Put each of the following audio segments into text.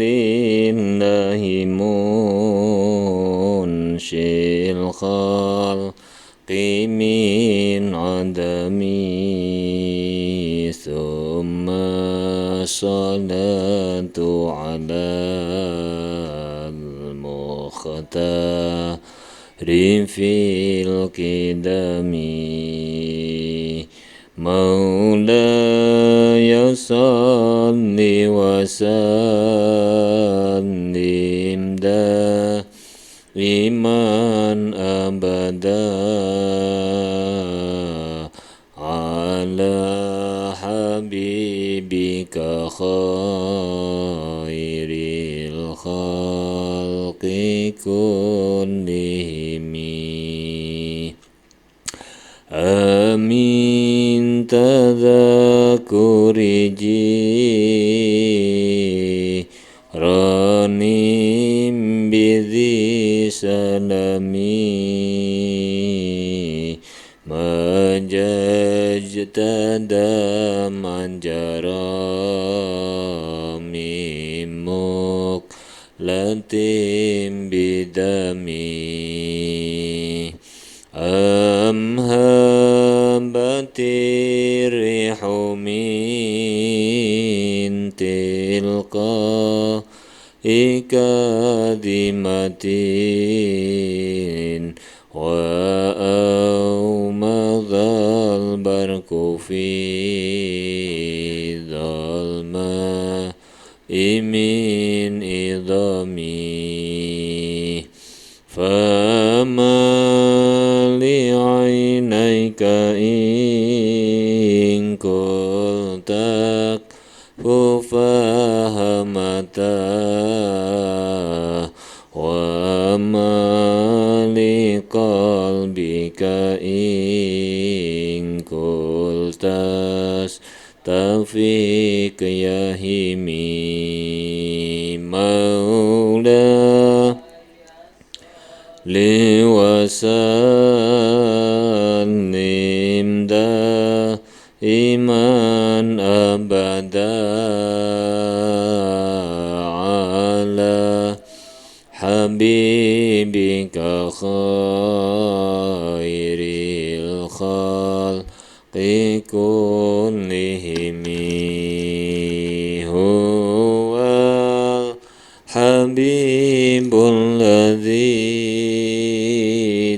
lillahi munshil khalqi min adami thumma salatu ala al-mukhtar fil qidami Maulaya salli wa sallim daiman abada ala habibika khairil khalqi kullihimi Amin tadhakuri jiranim bidhi salami majajtada manjarami muklatim bidami Amhabati rihu min tilqa ikadimatin wa awmadhal barku fi dhalma imin idami fama li'ainaika in kultak fufahamata wa ma liqalbika in kultas tafik yahimi maula liwasallim daiman abada ala habibika khairil khalqi kullihimi huwal habibul ladzi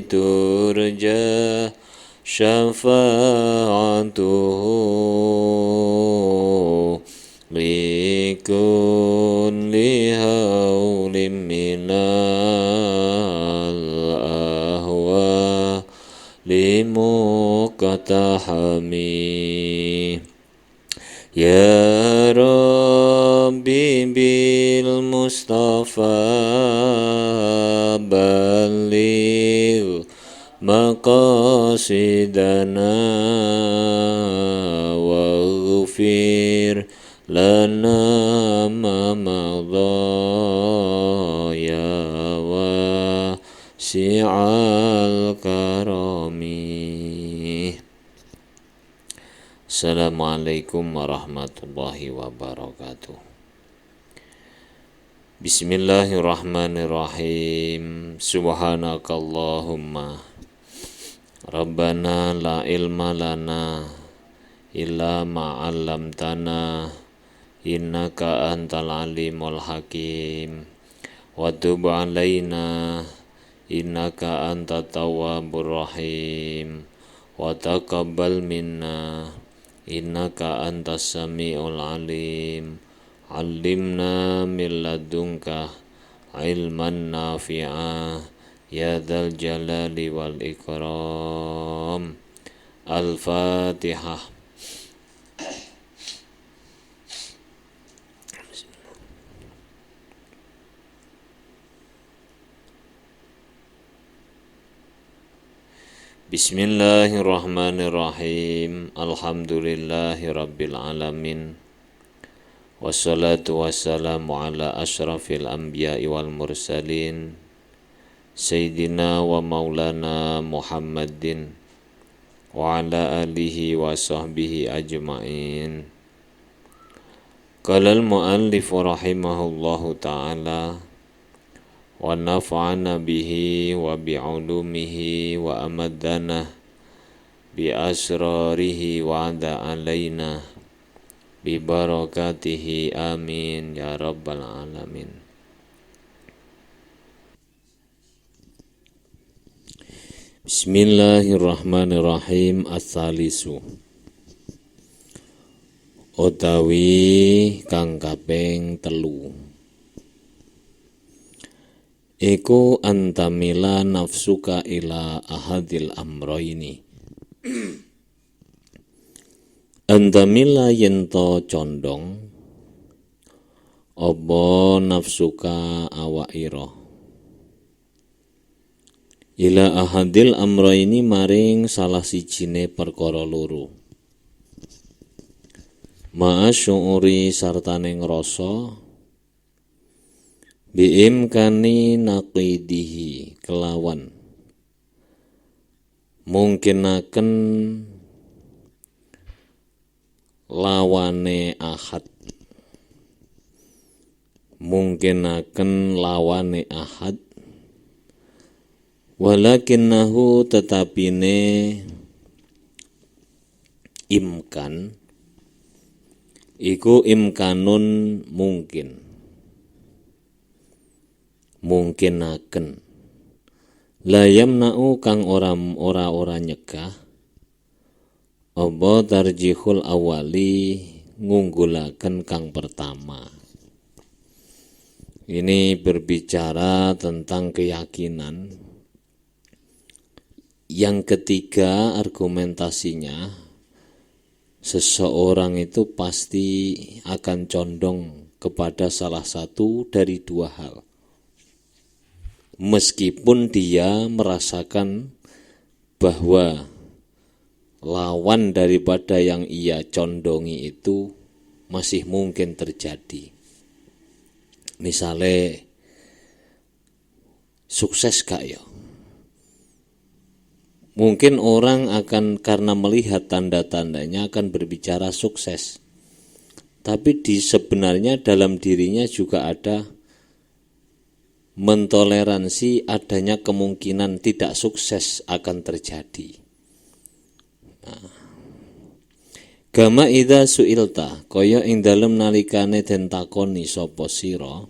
turja syafa'atuhu likulli hawlim minal ahwa limukatahami Ya Rabbi bil Mustafa baligh maqasidana waghfir lana ma madha ya wasi'al karami. Assalamualaikum warahmatullahi wabarakatuh. Bismillahirrahmanirrahim. Subhanakallahumma Rabbana la ilma lana illa ma 'allamtana innaka antal alimul hakim wa tub 'alaina innaka antat tawwabur rahim wa taqabbal minna innaka antas samiul alim. Allimna min ladunka ilman nafi'a ya dzal jalali wal ikram. Al-Fatihah. Bismillahirrahmanirrahim. Alhamdulillahi rabbil alamin. Wassalatu wassalamu ala ashrafil anbiya'i wal mursalin Sayyidina wa maulana Muhammadin wa ala alihi wa sahbihi ajma'in. Qala al-muallif rahimahullahu ta'ala wa nafa'ana bihi wa bi'ulumihi wa amadana bi asrarihi wa ada alaina bi barakatihi amin ya rabbal alamin. Bismillahirrahmanirrahim. As-salisu utawi kang kaping 3 iku antamila nafsuka ila ahadil amroini. Antamila yento condong obo nafsuka awaira ila ahadil amroini maring salah sijine perkara loro. Ma'asyuri sartane ngrasa biimkani naqidihi kelawan mungkinaken lawane ahad, mungkinaken lawane ahad, walakinnahu tetapine imkan iku imkanun mungkinaken la yamna'u kang ora nyegah apa tarjihul awali ngunggulaken kang pertama. Ini berbicara tentang keyakinan. Yang ketiga argumentasinya, seseorang itu pasti akan condong kepada salah satu dari dua hal. Meskipun dia merasakan bahwa lawan daripada yang ia condongi itu masih mungkin terjadi. Misalnya, sukses gak ya? Mungkin orang akan karena melihat tanda-tandanya akan berbicara sukses. Tapi sebenarnya dalam dirinya juga ada mentoleransi adanya kemungkinan tidak sukses akan terjadi. Gama idza suilta kaya ing dalem nalikane den takoni sapa sira,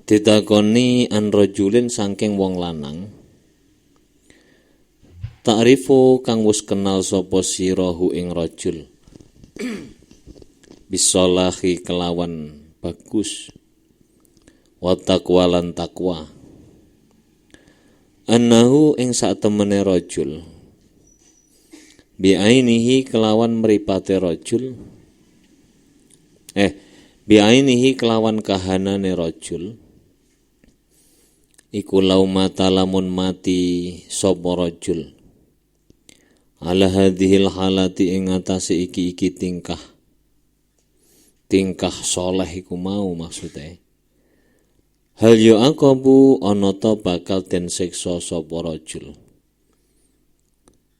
ditakoni an rajulin saking wong lanang, ta'rifu kang wis kenal sapa sirahu ing rajul bisolahi kelawan bagus wa taqwa lan takwa annahu ing satemene rajul bi'ainihi kelawan mripate rajul bi'ainihi kelawan kahanane rajul iku laumata lamun mati sapa rajul ala hadhil halati ing atase iki tingkah soleh iku mau maksude hal yu'aqabu ana ta bakal den siksa sapa rajul.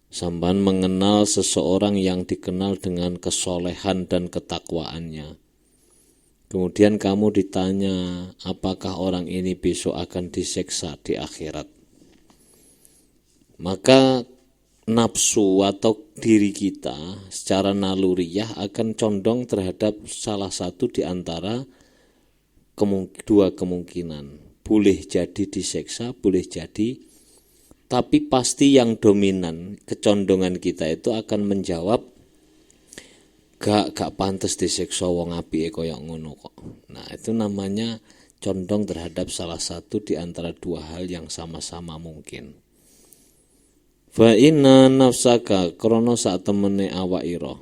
Sampan mengenal seseorang yang dikenal dengan kesolehan dan ketakwaannya. Kemudian kamu ditanya apakah orang ini besok akan disiksa di akhirat. Maka nafsu atau diri kita secara naluriah akan condong terhadap salah satu di antara dua kemungkinan. Boleh jadi disiksa, boleh jadi, tapi pasti yang dominan kecondongan kita itu akan menjawab gak pantes disiksa wong apike kaya ngono kok. Nah, itu namanya condong terhadap salah satu di antara dua hal yang sama-sama mungkin. Fa inna nafsaka krono sak temene awakira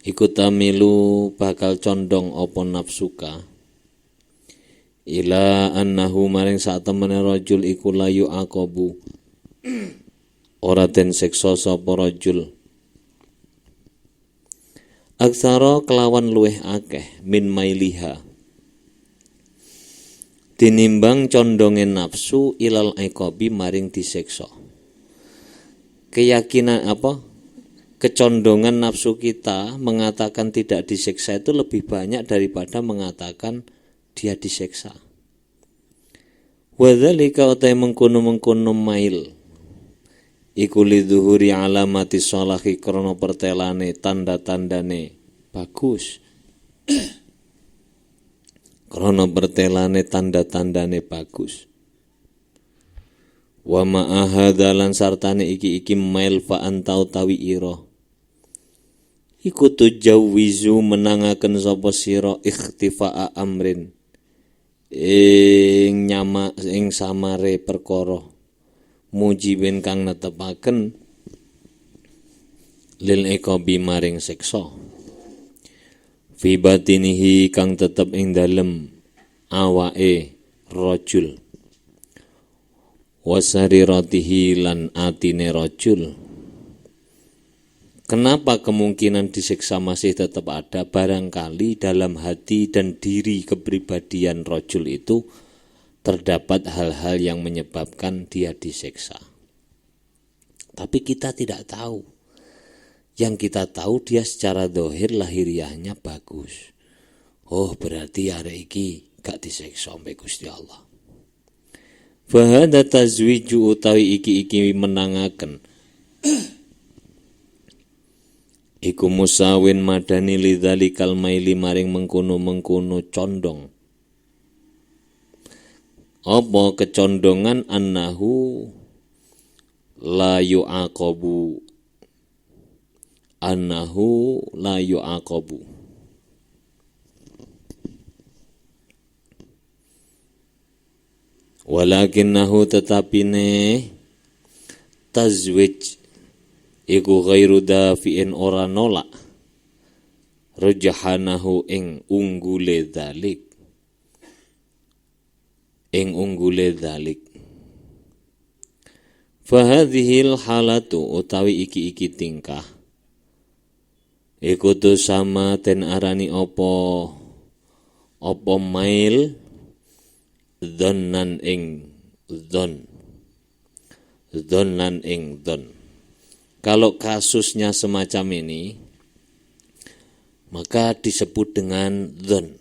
iku tamilu bakal condong apa nafsuka ila annahu maring sak temene rajul iku layu aqabu ora den siksa sapa rajul aksara kelawan luweh akeh min mailiha tinimbang condonge nafsu ilal iqabi maring disiksa. Keyakinan kecondongan nafsu kita mengatakan tidak disiksa itu lebih banyak daripada mengatakan dia disiksa. Wadzalika utai mengkono mail iku lidzuhuri alamati sholahi krana pertelane tanda-tandane bagus. Krana pertelane tanda-tandane bagus. Wa ma'ahadalan sartane iki mail fa antau tawi ira iku tujawizu menangaken sapa sira ikhtifa'a amrin ing samare perkara mujibin kang netepaken lil iqabi maring siksa fi batinihi kang tetep ing dalem awake rajul wasariratihi lan atine rajul. Kenapa kemungkinan disiksa masih tetap ada? Barangkali dalam hati dan diri kepribadian rajul itu terdapat hal-hal yang menyebabkan dia disiksa. Tapi kita tidak tahu. Yang kita tahu dia secara zahir lahiriahnya bagus. Oh, berarti arek iki gak disiksa mbek Gusti Allah. Fa hadza tazwiju utawi iki menangaken iku musawin madani lidzalikal maili maring mengkono-mengkono condong. Apa kecondongan annahu la yu'aqabu walakinnahu tetapine tazwij iku ghairu dafi'in ora nolak rajahanahu ing unggule dzalik fa hadhil halatu utawi iki tingkah iku tu sama ten arani apa mail dzannan ing dzon. Kalau kasusnya semacam ini, maka disebut dengan dzon.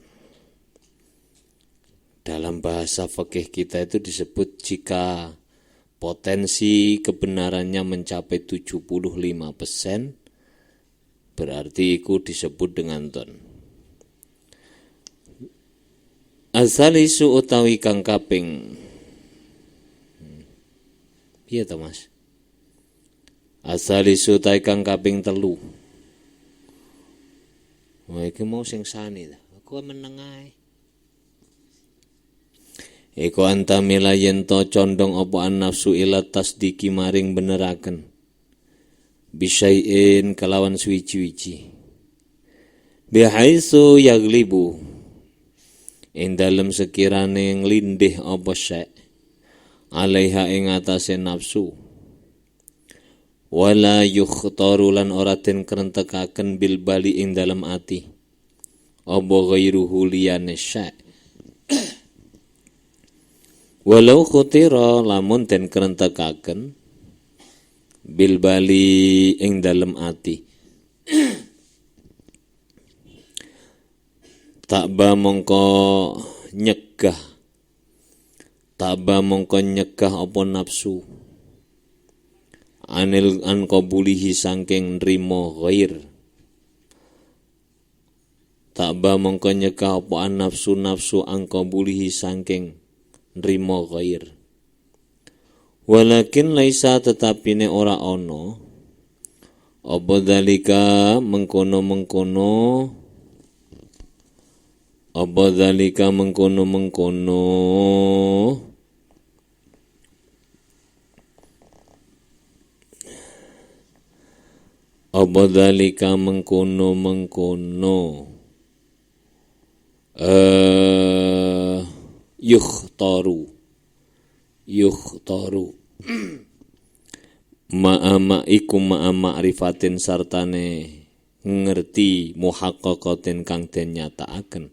Dalam bahasa fikih kita itu disebut jika potensi kebenarannya mencapai 75%, berarti itu disebut dengan dzon. Azalisu utawi kang kaping. Iya ta Mas? Azalisu utawi kang kaping 3. Wah iki mau sing sani ta. Aku meneng ae. Eko antamila yen to condong apa nafsu ila tasdiki maring beneraken. Bisain kelawan suwi-wiji. Bihaisu yaglibu. Ing dalem sekirane nglindih apa syek alaiha ing atase nafsu wala yukhtaru lan ora den krentekaken bil bali ing dalem ati apa ghairuhu liyane syek walau khutira lamun den krentekaken bil bali ing dalem ati Takba mongko nyegah apa nafsu anil an qabulihi sangking nrimo ghair. Takba mongko nyegah apa nafsu an qabulihi sangking nrimo ghair. Walakin laisa tetapine ora ono apa dalika mengkono-mengkono apa dzalika mengkono-mengkono apa dzalika mengkono-mengkono yukhtaru ma'a ma'rifatin sartane ngerti muhaqqaqatin kang den nyatakaken.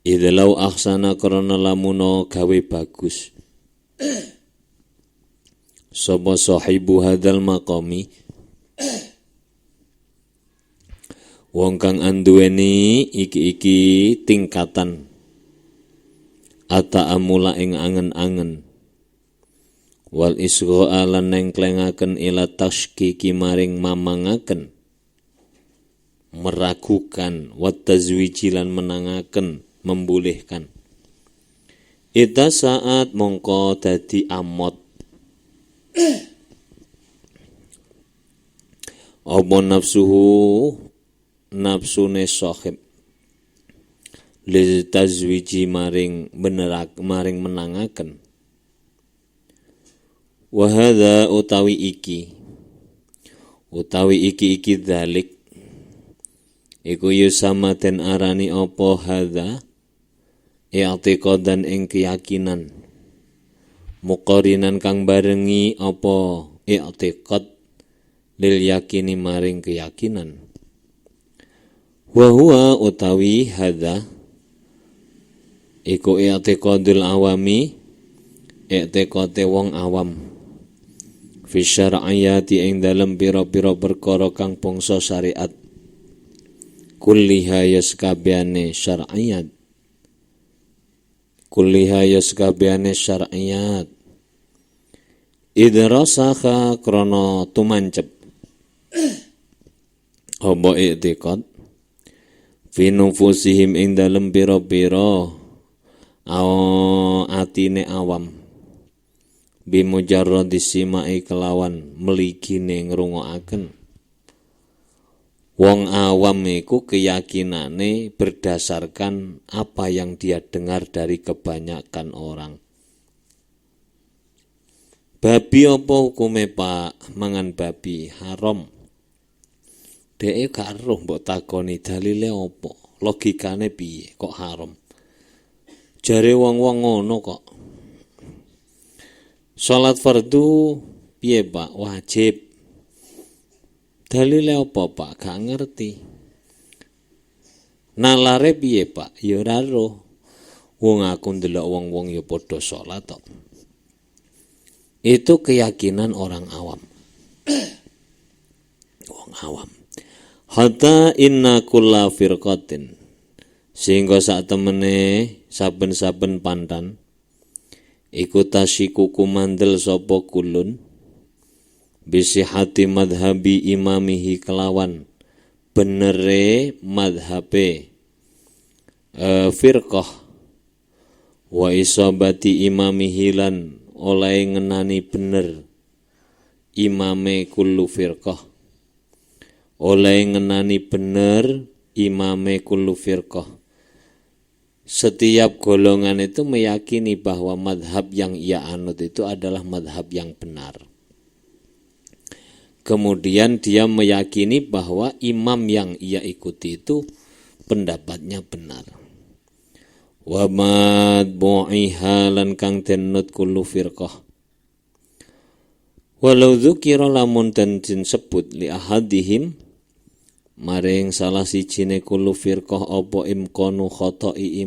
Idlau ahsana karena lamuno gawe bagus. Sapa sahibu hadal maqami Wong kang anduweni iki tingkatan ata amula ing angen-angen wal isgha lan nengklengaken ila tashkiki maring mamangaken meragukan wa tazwiji lan menangaken membolehkan ita saat mongko dadi amot apa nafsune sahib li tazwiji maring menangaken wa hadza utawi iki dzalik iku yusama den arani apa hadza i'tiqadan ing keyakinan muqarinan kang barengi apa i'tiqad lil yakini maring keyakinan wa huwa utawi hadza iku i'tiqadul awami i'tiqate wong awam fi syar'iyati ing dalem pira-pira perkara kang bangsa syariat kulliha yaskabehane syar'iyat idrasakha krana tumancep apa i'tiqad fi nufusihim ing dalem pira-pira atine awam bimujarradi simai kelawan mligine ngrungokaken wong awam iku keyakinane berdasarkan apa yang dia dengar dari kebanyakan orang. Babi apa hukume Pak? Mangan babi haram. Dhek gak roh mbok takoni dalile apa? Logikane piye kok haram? Jare wong-wong ngono kok. Salat fardu piye Pak? Wajib. Dalile apa Pak? Gak ngerti. Nalare piye Pak? Ya ora roh. Wong aku ndelok wong-wong ya padha salat tok. Itu keyakinan orang awam. Wong awam. Hatta inna kulla firqatin. Sehingga sak temene saben-saben pantan iku tasyiku kumandel sapa kulun bisihati madhabi imamihi kelawan benere madhabe firqah wa isabati imamihi lan oleh ngenani bener imame kullu firqah oleh ngenani bener imame kullu firqah. Setiap golongan itu meyakini bahwa madhab yang ia anut itu adalah madhab yang benar. Kemudian dia meyakini bahwa imam yang ia ikuti itu pendapatnya benar. Wa madbu'iha lan kang denut kullu firqah. Walau dzukira lamun den disebut li ahadihim maring salah sijine kullu firqah apa imkanu khata'i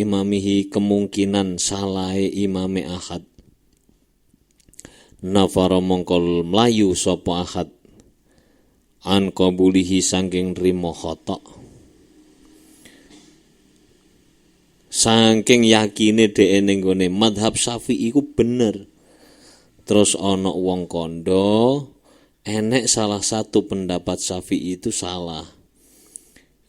imamihi kemungkinan salahe imame ahad nafara mongkol mlayu sapa ahad an qabulihi saking rimo khata' saking yakine dhek ning gone madhab Syafi'i iku bener terus ana wong kandha enek salah satu pendapat Syafi'i itu salah.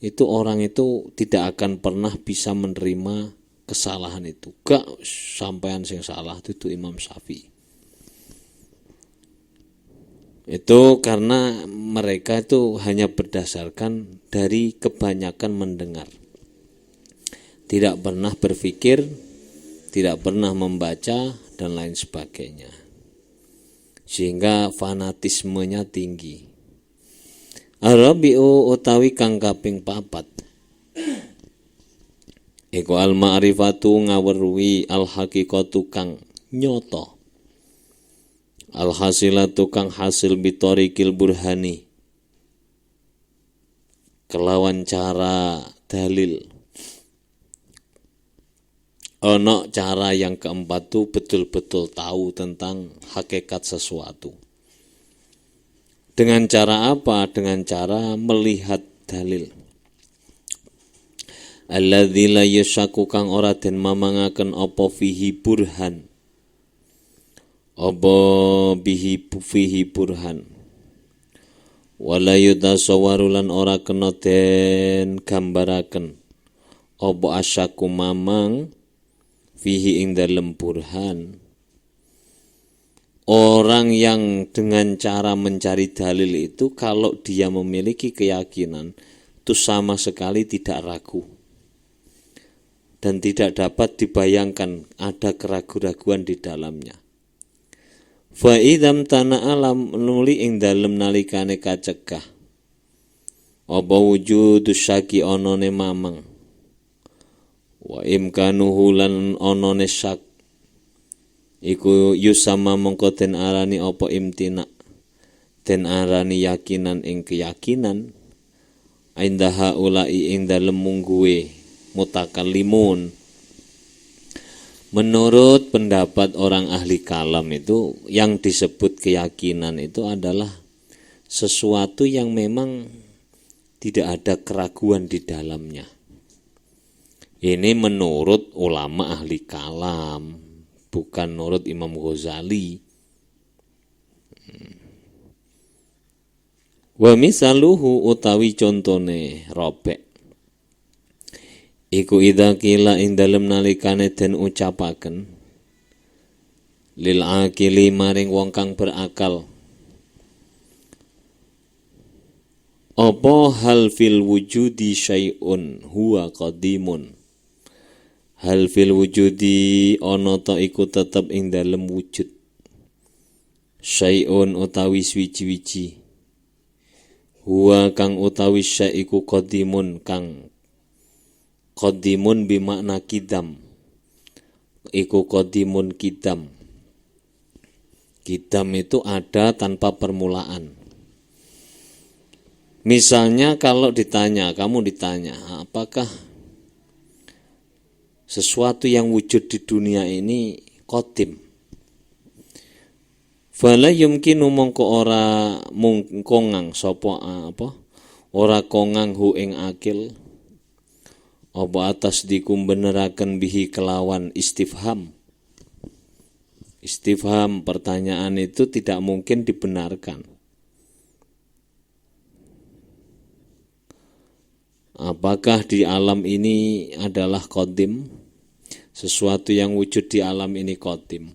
Itu orang itu tidak akan pernah bisa menerima kesalahan itu. Gak sampean sing salah itu Imam Syafi'i. Itu karena mereka itu hanya berdasarkan dari kebanyakan mendengar. Tidak pernah berpikir, tidak pernah membaca dan lain sebagainya. Sehingga fanatismenya tinggi. Arabi'u utawi kang kaping 4 iku al ma'rifatu ngaweruhi al haqiqatu kang nyoto al hasilatu kang hasil bitorikil burhani kelawan cara dalil. Ono cara yang keempat tuh betul-betul tahu tentang hakikat sesuatu. Dengan cara apa? Dengan cara melihat dalil. Alladzi la yashaku kang ora den mamangaken apa fihi burhan. Apa fihi burhan. Wala yutasawwaru lan ora kena den gambaraken apa asyaku mamang fihi ing dalem burhan. Orang yang dengan cara mencari dalil itu kalau dia memiliki keyakinan itu sama sekali tidak ragu dan tidak dapat dibayangkan ada keraguan-raguan di dalamnya. Fa idzam tana'alam nuli ing dalem nalikane kacegah apa wujudus syaki onone mamang wa imkanuhu lan onone syak iku yusama mongko den arani apa imtina den arani yakinan ing keyakinan indaha ulai ing dalem mungguwe mutakallimun. Menurut pendapat orang ahli kalam itu yang disebut keyakinan itu adalah sesuatu yang memang tidak ada keraguan di dalamnya. Ini menurut ulama ahli kalam, bukan menurut Imam Ghazali. Wa misaluhu utawi contone robek. Iku idza qila ing dalem nalikane den ucapaken lil akili maring wong kang berakal apa hal fil wujudi syai'un huwa qadimun. Hal fil wujudi ana ta iku tetep ing dalem wujud syai'un utawi swiji-wiji huwa kang utawi syai' iku qadimun kang qadimun bimakna kidam iku qadimun kidam. Kidam itu ada tanpa permulaan. Misalnya kalau kamu ditanya apakah sesuatu yang wujud di dunia ini qadim, fala yumkinu mongko ora mungkongang sapa ora kongang hu ing akil apa atas dikum beneraken bihi kelawan istifham. Istifham pertanyaan itu tidak mungkin dibenarkan. Apakah di alam ini adalah qadim? Sesuatu yang wujud di alam ini qadim.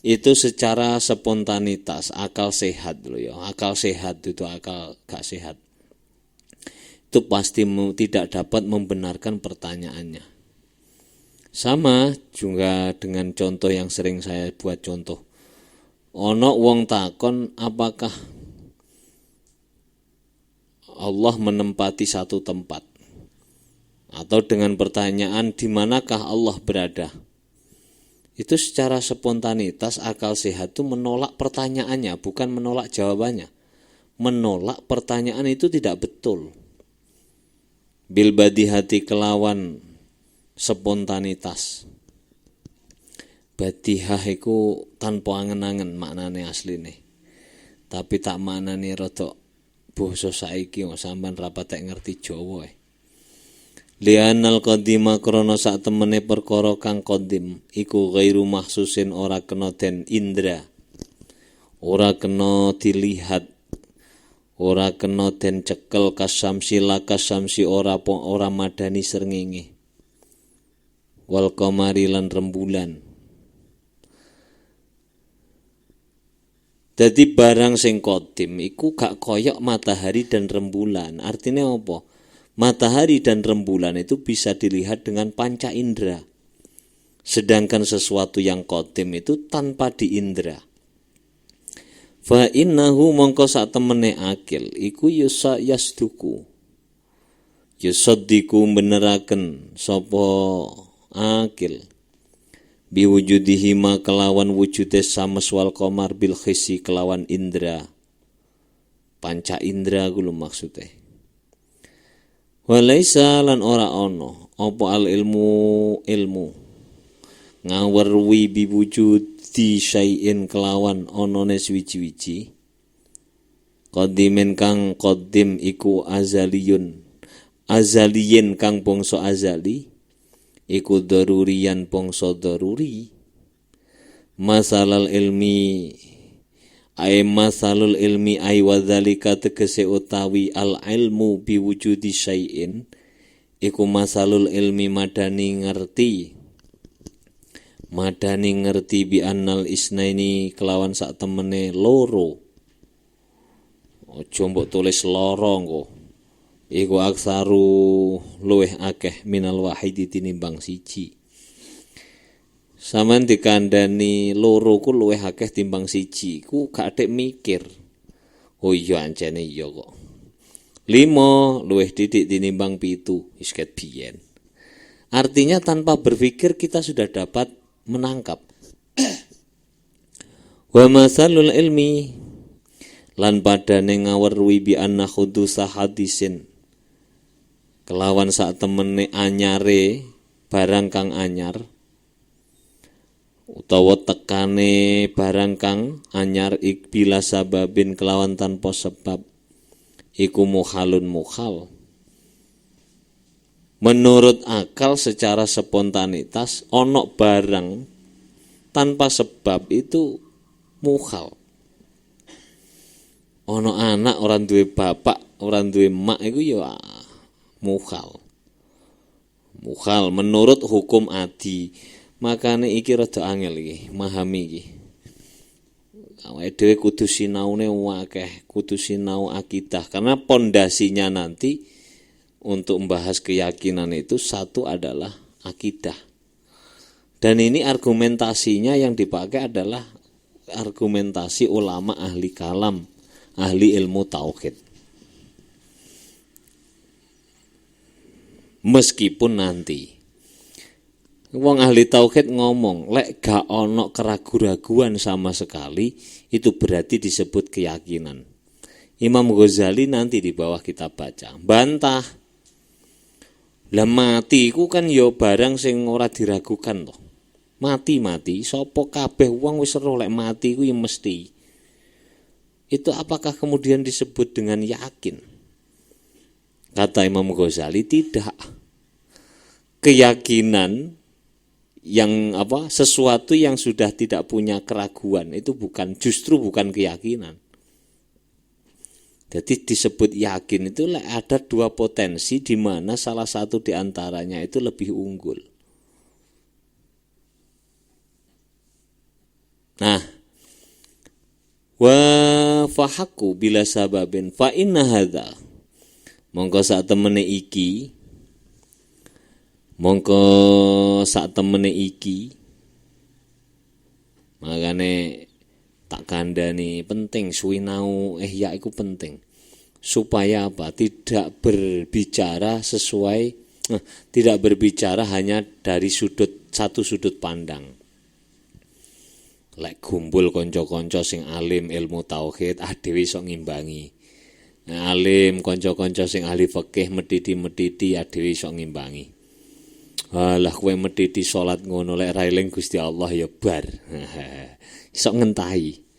Itu secara spontanitas, akal sehat loh ya. Akal sehat itu akal gak sehat. Itu pasti tidak dapat membenarkan pertanyaannya. Sama juga dengan contoh yang sering saya buat contoh. Ono wong takon apakah Allah menempati satu tempat. Atau dengan pertanyaan di manakah Allah berada. Itu secara spontanitas akal sehat itu menolak pertanyaannya, bukan menolak jawabannya. Menolak pertanyaan itu tidak betul. Bil badihati kelawan spontanitas. Badihah iku tanpa angen-angen maknane asline. Tapi tak maknane rada basa saiki sampean ra patek ngerti Jawa. Li'anal qadima krana sak temene perkara kang qadim iku ghairu mahsusin ora kena den indra. Ora kena dilihat. Ora kena den cekel kasamsi ora madani srengenge. Wal qamari lan rembulan. Dadi barang sing qadim iku gak koyok matahari dan rembulan. Artinya apa? Matahari dan rembulan itu bisa dilihat dengan panca indera. Sedangkan sesuatu yang qadim itu tanpa diindra. Fa innahu mongko sak temene akil iku yasduku. Yusaddiku beneraken sapa akil. Biwujudihi ma kelawan wujude sameswal qamar bil khisi kelawan indra. Panca indra kulo maksude. Walaisa lan ora ono apa al ilmu ngawerwi biwujud di syai'in kelawan onone swiji-wiji Qadimin kang qadim iku azaliyun, azaliyin kang bangsa azali, iku daruriyan bangsa daruri. Masalal ilmi ay masalul ilmi ay wadzalika tegese utawi al ilmu biwujudi syai'in, iku masalul ilmi madani ngerti bi annal isnaini kelawan sak temene loro. Aja mbok tulis loro engko. Iku aksaru luweh akeh minal wahidi tinimbang siji. Saman dikandani loro ku luweh akeh timbang siji, ku gak atik mikir. Oh iya ancene iya kok. 5 luweh titik tinimbang 7 wis ket biyen. Artinya tanpa berpikir kita sudah dapat menangkap. Wa masalul ilmi lan padane ngaweruhi bi anna khudusa hadisin kelawan sak temene anyare barang kang anyar utawa tekane barang kang anyar ikbila sababin kelawan tanpa sebab iku muhalun muhal. Menurut akal secara spontanitas ono barang tanpa sebab itu muhal. Ono anak orang duwe bapak, orang duwe emak iku ya muhal. Muhal menurut hukum adi. Makane iki rada angel iki, memahami iki. Awake dhewe kudu sinaune akeh, kudu sinau akidah karena pondasinya nanti untuk membahas keyakinan itu satu adalah akidah. Dan ini argumentasinya yang dipakai adalah argumentasi ulama ahli kalam, ahli ilmu tauhid. Meskipun nanti wong ahli tauhid ngomong, lek gak ono keraguan-raguan sama sekali, itu berarti disebut keyakinan. Imam Ghazali nanti di bawah kita baca, bantah. Lah mati iku kan ya barang sing ora diragukan toh. Mati sapa kabeh wong wis ero lek mati iku ya mesti. Itu apakah kemudian disebut dengan yakin? Kata Imam Ghazali tidak. Keyakinan yang sesuatu yang sudah tidak punya keraguan itu justru bukan keyakinan. Jadi disebut yakin itu ada dua potensi di mana salah satu di antaranya itu lebih unggul. Nah, wa fahaku bila sababin fa inna hadza mongko sak temene iki makane tak kandhani penting suwinau ya iku penting supaya apa? Tidak berbicara hanya dari satu sudut pandang. Lek gumpul kanca-kanca sing alim ilmu tauhid, dhewe iso ngimbangi. Alim kanca-kanca sing ahli fikih medhiti-medhiti, dhewe iso ngimbangi. Lah kowe medhiti salat ngono lek ra eling Gusti Allah ya bar. Iso ngentahi.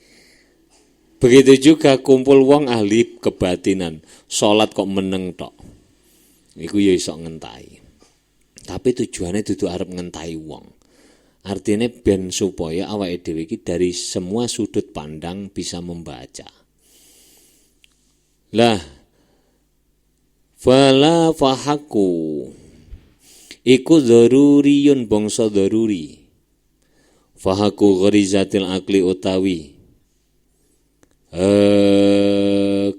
Begitu juga kumpul wong ahli kebatinan, salat kok meneng tok. Iku ya iso ngentahi. Tapi tujuannya dudu arep ngentahi wong. Artinya ben supaya awake dhewe iki dari semua sudut pandang bisa membaca. Lah fala fahaku iku daruriyun bangsa daruri. Fahaku gharizatil akli utawi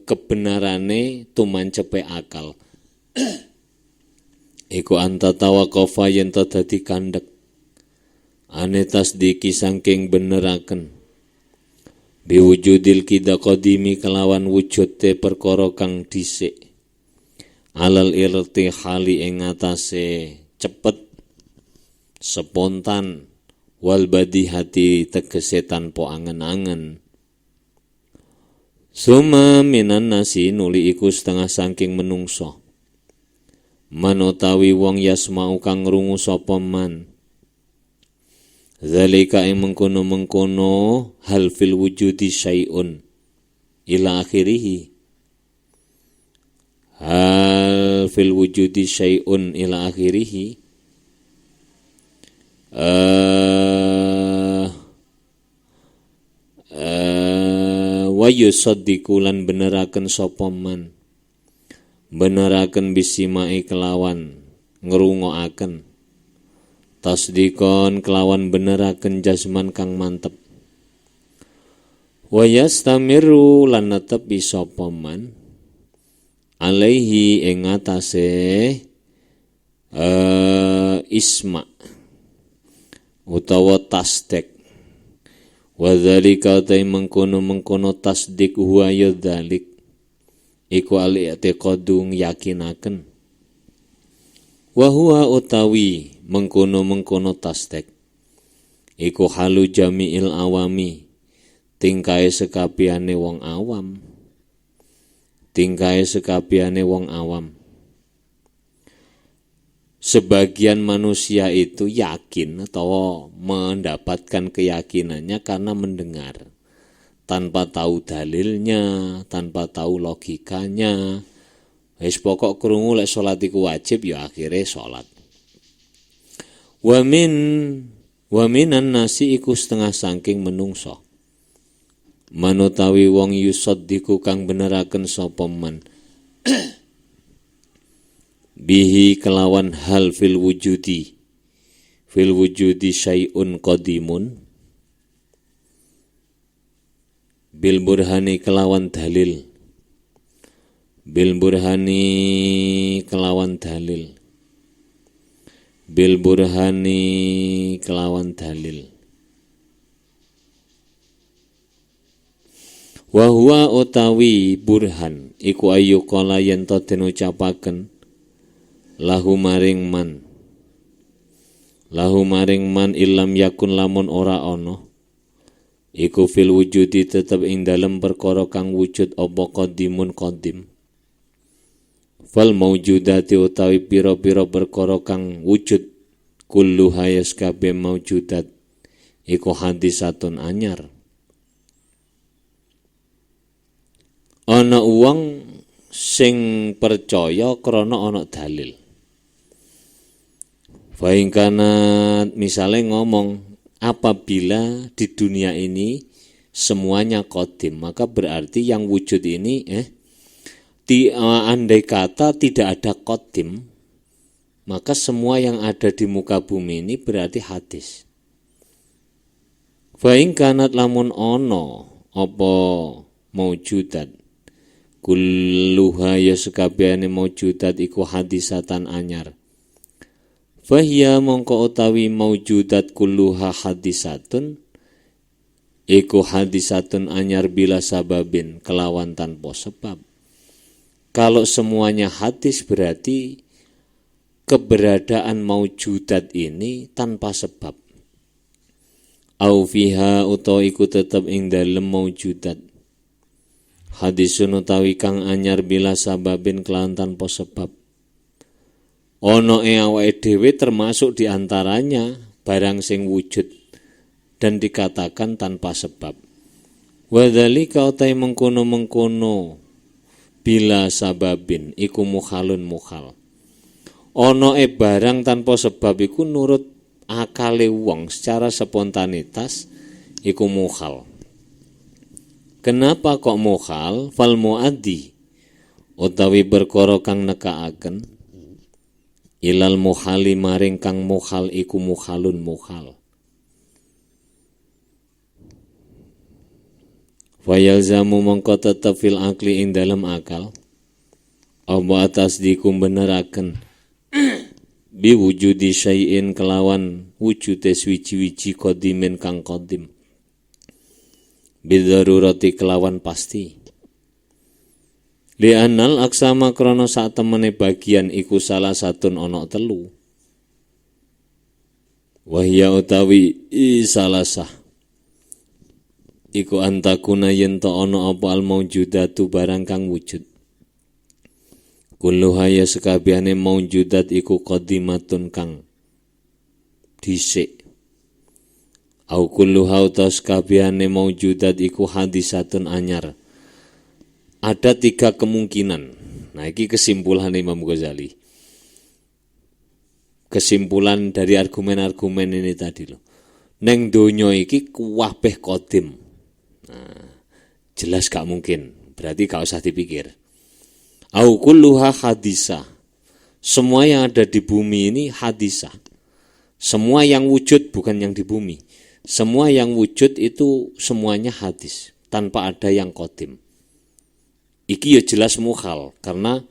kebenarane tumancepe akal. Iku anta tawaqafa yen dadi kandhek ane tasdiki saking beneraken biwujudil kida qadimi kelawan wujude perkara kang dhisik alal irtihali ing atase cepet spontan wal badihati tegese tanpa angen-angen. Suma minan nasi nuli iku setengah saking menungso manotawi wong yasmau kang ngrungu sapa man zalika ing mengkono-mengkono hal fil wujudi syai'un ila akhirih. Hal fil wujudi syai'un ila akhirih. Wa yusaddiqu lan beneraken sapa man, beneraken bisimai kelawan ngrungokaken, tasdikon kelawan beneraken jasman kang mantep, wa yastamiru lan netepi sapa man alaihi ing atase isma utawa tasdik. Wa dzalika ta mengkono tasdik huwa ya dzalik iku al-i'tiqadu yakinaken. Wa huwa utawi mengkono tasdik iku halu jami'il awami, tingkae sekabiane wong awam. Tingkae sekabiane wong awam. Sebagian manusia itu yakin atau mendapatkan keyakinannya karena mendengar, tanpa tahu dalilnya, tanpa tahu logikanya. Wis pokok krungu lek salat iku wajib ya akhire salat. Wa minan nasi iku setengah saking menungso. Manutawi wong yusaddiqu kang beneraken sapa man bihi kelawan hal fil wujudi syai'un qadimun, bil burhani kelawan dalil, bil burhani kelawan dalil, bil burhani kelawan dalil. Wa huwa utawi burhan iku ayu kala yen to den ucapaken lahu maring man ilam yakun lamun ora ana iku fil wujudi tetep ing dalem perkara kang wujud apa qadimun qadim. Fal maujudati utawi pira-pira perkara kang wujud kullu hayas kabeh maujudat iku hadisatun anyar. Ana wong sing percaya krana ana dalil. Faingkana misalnya ngomong apabila di dunia ini semuanya qadim, maka berarti yang wujud ini andai kata tidak ada qadim, maka semua yang ada di muka bumi ini berarti hadis. Faingkanat lamun ono apa maujudat kulluha ya sekabehane maujudat iku hadisatan anyar. Fahya mongko utawi maujudat kulluha hadisatun iku hadisatun anyar bila sababin kelawan tanpa sebab. Kalau semuanya hadis berarti keberadaan maujudat ini tanpa sebab. Au fiha utawa iku tetep ing dalem maujudat hadisun utawi kang anyar bila sababin kelawan tanpa sebab. Ono awake dhewe termasuk diantaranya barang sing wujud dan dikatakan tanpa sebab. Wa dzalika utai mengkono bila sababin iku mukhalun mukhal. Ono barang tanpa sebab iku nurut akale wong secara spontanitas iku mukhal. Kenapa kok mukhal? Fal muaddi utawi perkara kang nekaaken ilal muhali maring kang mukhal iku mukhalun mukhal. Fayalzamu mongko tetep fil akli ing dalam akal apa atas dikum beneraken bi wujudi syai'in kelawan wujude swiji-wiji qadimin kang qadim bidarurati kelawan pasti. Li'annal aksama krono sak temene bagian iku salah satun ana telu. Wahya utawi salasah iku antakuna yen to ana apa al maujudatu barang kang wujud. Kullu haya sekabehane maujudat iku qadimatun kang dhisik. Au kullu hautas kabehane maujudat iku hadisatun anyar. ada 3 kemungkinan. Nah, ini kesimpulan Imam Ghazali. Kesimpulan dari argumen-argumen ini tadi loh. Neng donya iki kabeh qadim. Nah, jelas gak mungkin. Berarti gak usah dipikir. Au kulluha hadisah. Semua yang ada di bumi ini hadisah. Semua yang wujud bukan yang di bumi. Semua yang wujud itu semuanya hadis. Tanpa ada yang qadim. Iki ya jelas mukhal. Karena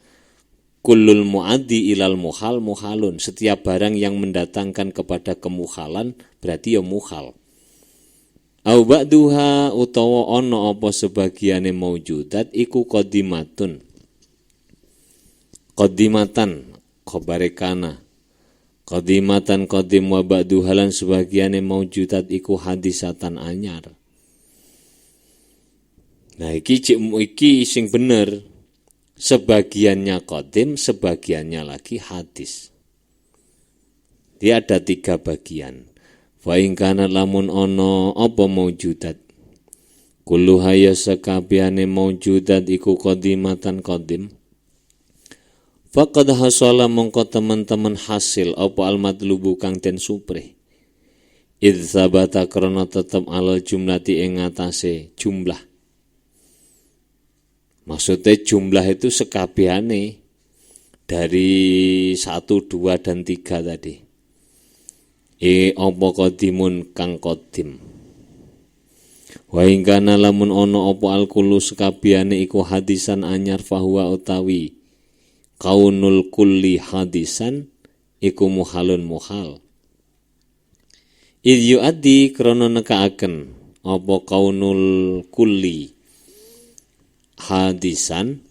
kullul mu'addi ilal muhal muhalun. Setiap barang yang mendatangkan kepada kemukhalan berarti ya mukhal. Au ba'duha utawa ana apa sebagiane maujudat iku qadimatun. Qadimatan khabare kana. Qadimatan qadim wa ba'duha lan sebagiane maujudat iku hadisatan anyar. Nah iki sing bener. Sebagiannya qadim, sebagiannya lagi hadis. Dia ada 3 bagian. Fa in kana lamun ono apa maujudat. Kulluha ya sakabehane maujudat iku qadimatan qadim. Faqad hasala mongko teman-teman hasil apa al-matlubu kang den suprih. Idz sabata krana tetep alal jumlati ing ngatasé jumlah. Maksudnya jumlah itu sekabehane dari 1, 2, dan 3 tadi. Apa qadimun kang qadim. Wa ing kana lamun ana apa alkulu sekabehane iku hadisan anyar fahuwa utawi kaunul kulli hadisan iku muhalun muhal. Idh yu'addi krana nekaaken apa kaunul kulli hadisan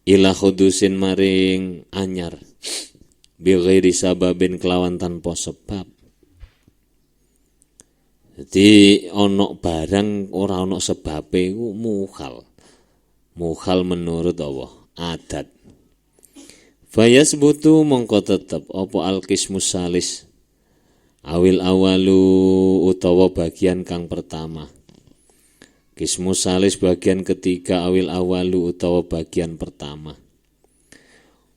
ila khudusin maring anyar bi ghairi sababin kelawan tanpa sebab. Jadi ono barang ora ono sebabe iku mukhal. Mukhal menurut Allah adat. Fayasbutu mongko tetep apa al-qismus salis awil awalu utawa bagian kang pertama. Qismus salis bagian ketiga awil awalu utawa bagian pertama.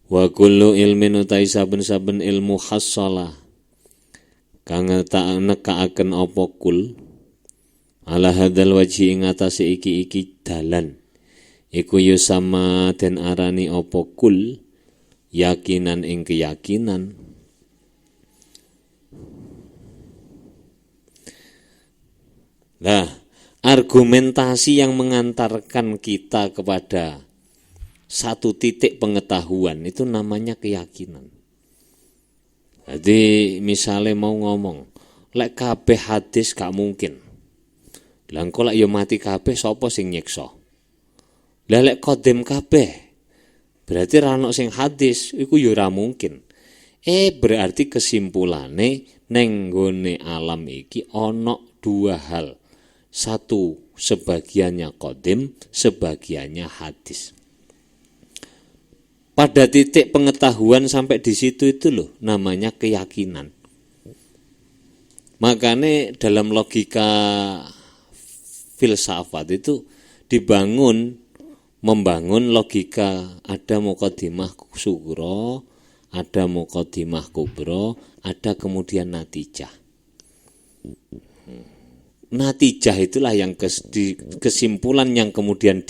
Wa kullu ilmin utai saben-saben ilmu hassalah kang nekaaken apa kul ala hadzal wajhi ing atase iki dalan iku yusama den arani apa kul yakinan ing keyakinan. Nah, argumentasi yang mengantarkan kita kepada satu titik pengetahuan itu namanya keyakinan. Jadi misalnya mau ngomong, lek kabeh hadis gak mungkin. Lah engko lek ya mati kabeh sapa sing nyiksa? Lah lek qadim kabeh berarti ra ono sing hadis iku ya ora mungkin. Berarti kesimpulane neng nggone alam iki ono 2 hal. 1 sebagiannya qadim, sebagiannya hadis. Pada titik pengetahuan sampai di situ itu loh namanya keyakinan. Makanya dalam logika filsafat itu membangun logika ada muqaddimah sughra, ada muqaddimah kubra, ada kemudian natijah. Natijah itulah yang kesimpulan yang kemudian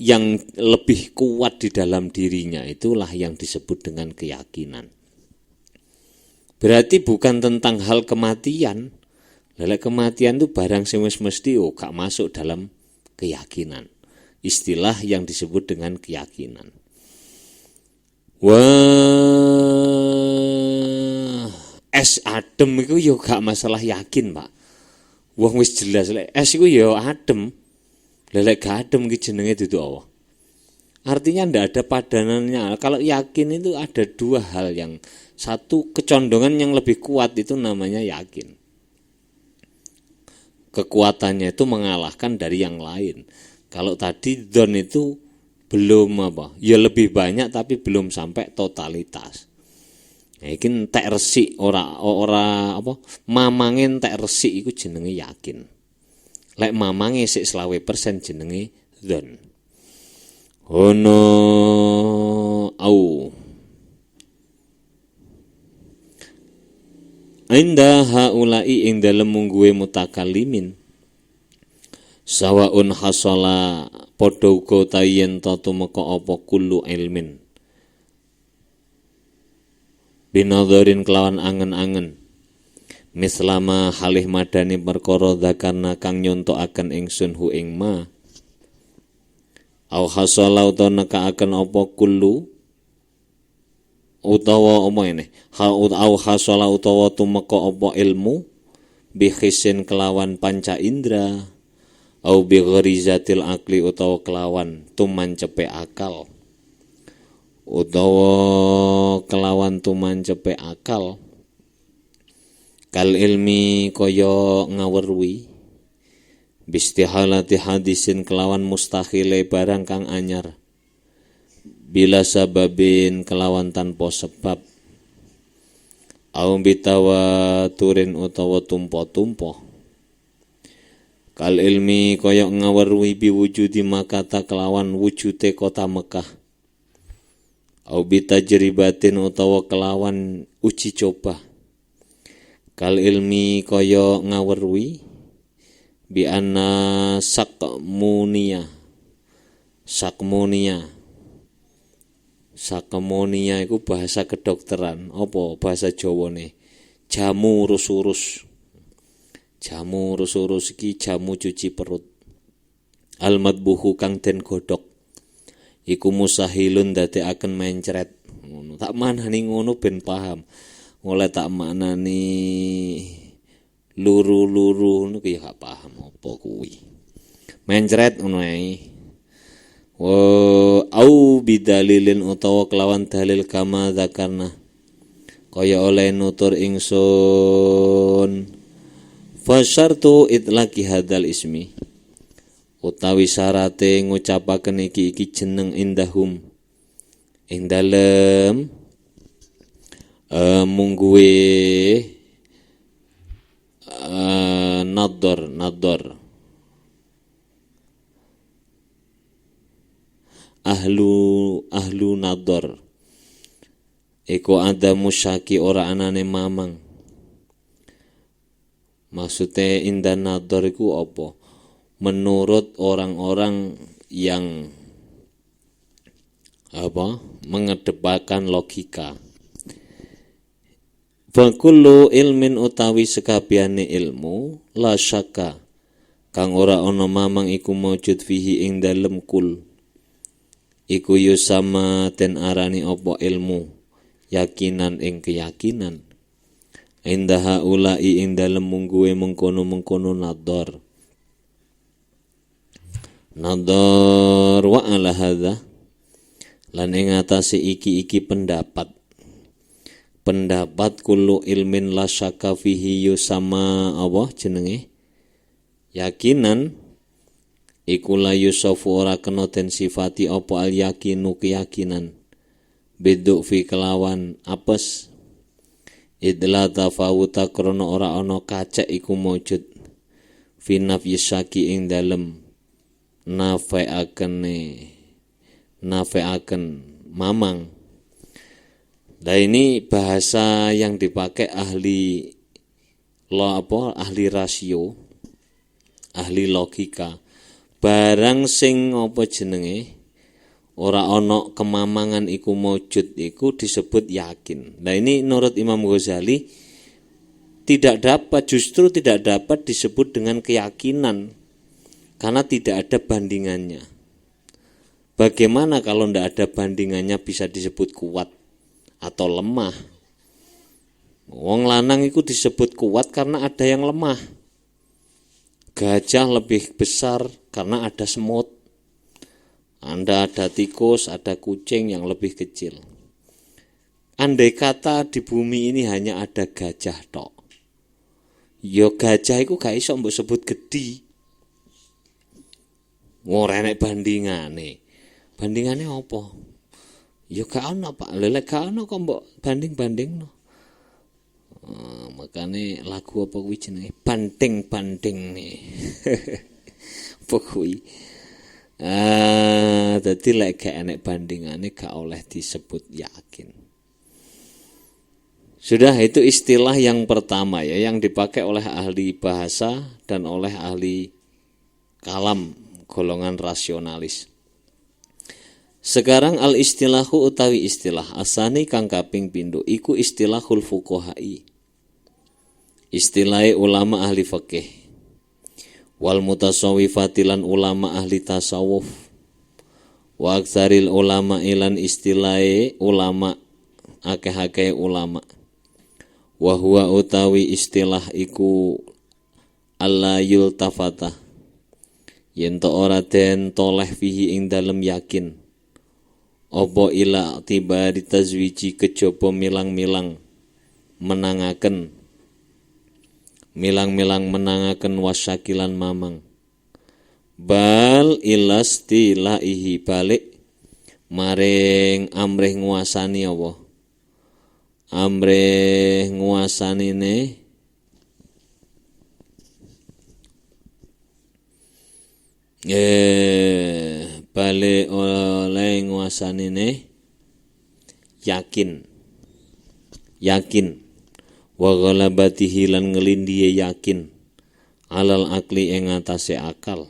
yang lebih kuat di dalam dirinya itulah yang disebut dengan keyakinan. Berarti bukan tentang hal kematian. Lelek kematian itu barang sing wis mesti gak masuk dalam keyakinan. Istilah yang disebut dengan keyakinan. Es adem itu ya gak masalah yakin, Pak. Wong wis jelas lek es iku ya adem. Lek gak adem iki jenenge dudu Allah. Artinya ndak ada padanannya. Kalau yakin itu ada 2 hal yang satu kecondongan yang lebih kuat itu namanya yakin. Kekuatannya itu mengalahkan dari yang lain. Kalau tadi dzon itu belum ya lebih banyak tapi belum sampai totalitas. Nah, iki entek resik ora mamange entek resik iku jenenge yakin. Lek mamange sik 20% jenenge dzon. Ono au inda haulai ing dalem mungguwe mutakalimin sawaun hasala padha uga tayen ta tumeka apa kullu ilmin binadharin kelawan angen-angen mislama halih madani perkara dzakarna kang nyontokaken ingsun hu ing ma au hasala utawa nekaaken apa kullu utawa omene au hasala utawa tumeka apa ilmu bikhisin kelawan panca indra au bi gharizatil akli utawa kelawan tumancepe akal utawa kelawan tumancepe akal kal ilmi kaya ngawerwi bistihalati hadisin kelawan mustahile barang kang anyar bila sababin kelawan tanpa sebab au bitawa turin utawa tumpo-tumpo kal ilmi kaya ngawerwi biwujudi makata kelawan wujude kota Mekah au bitajribatin utawa kelawan uji coba kal ilmi kaya ngawerwi bi anna sakmonia iku bahasa kedokteran apa bahasa Jawane jamu urus-urus iki jamu cuci perut al madbuhu kang den godhog iku musahilun dadekaken mencret ngono tak manani ngono ben paham oleh tak maknani luru-luru niku ya gak paham apa kuwi. Mencret ngono ae. Au bidalilin utawa kelawan dalil kama zakarna. Kaya oleh nutur ingsun fasyartu itlaqi hadzal ismi. Utawi syarate ngucapaken iki jeneng indahum. Ing dalem mungguwe nador ahlu nador iku ada musyaki ora anane mamang maksudnya indah nador iku apa menurut orang-orang yang mengedepankan logika Fakullu ilmin utawi sekabehane ilmu la syaka kang ora ana mamang iku maujud fihi ing dalem kul iku yusama ten arani apa ilmu yakinan ing keyakinan indaha ulai ing dalem mungguwe mengkono nador wa ala hadza lan ing atase iki pendapat kullu ilmin la syaka fihi yusama apa jenenge yakinan iku la yusafu ora kena den sifati apa al yakinu keyakinan beduk fi kelawan apes idla tafawuta krana ora ana kacek iku maujud fi nafyi syaki ing dalem nafeaken mamang. Nah ini bahasa yang dipakai ahli rasio, ahli logika. Barang sing apa jenenge ora ana kemamangan iku maujud iku disebut yakin. Nah ini menurut Imam Ghazali justru tidak dapat disebut dengan keyakinan karena tidak ada bandingannya. Bagaimana kalau tidak ada bandingannya bisa disebut kuat atau lemah? Wong lanang itu disebut kuat karena ada yang lemah. Gajah lebih besar karena ada semut. Ada tikus, ada kucing yang lebih kecil. Andai kata di bumi ini hanya ada gajah tok, ya gajah itu gak iso mbok sebut gedhi. Ora enek bandingane. Bandingane apa? Ya gak ana Pak. Lelek gak ana kok mbok banding-bandingno. Makane lagu apa kuwi jenenge banding-banding nih. Apa kuwi? Dadi lek gak enek bandingane gak oleh disebut yakin. Sudah, itu istilah yang pertama ya, yang dipakai oleh ahli bahasa dan oleh ahli kalam golongan rasionalis. Sekarang al-istilahku utawi istilah asani kang kaping pindho iku istilahul fuqahai. Istilahe ulama ahli fikih. Wal mutasawwifatilan ulama ahli tasawuf. Wa aktsaril ulama ilan istilahe ulama akeh-akeh ulama. Wa huwa utawi istilah iku alla yultafata. Yen to ora den toleh fihi ing dalem yakin. Apa ila tibari tazwiji kejaba milang-milang menangaken wasyakilan mamang. Bal ilastilahi balik maring amrih nguasani apa? Amrih nguasanine balik oleh nguasanine yakin wa ghalabatihi lan ngelindihe yakin alal akli ing atase akal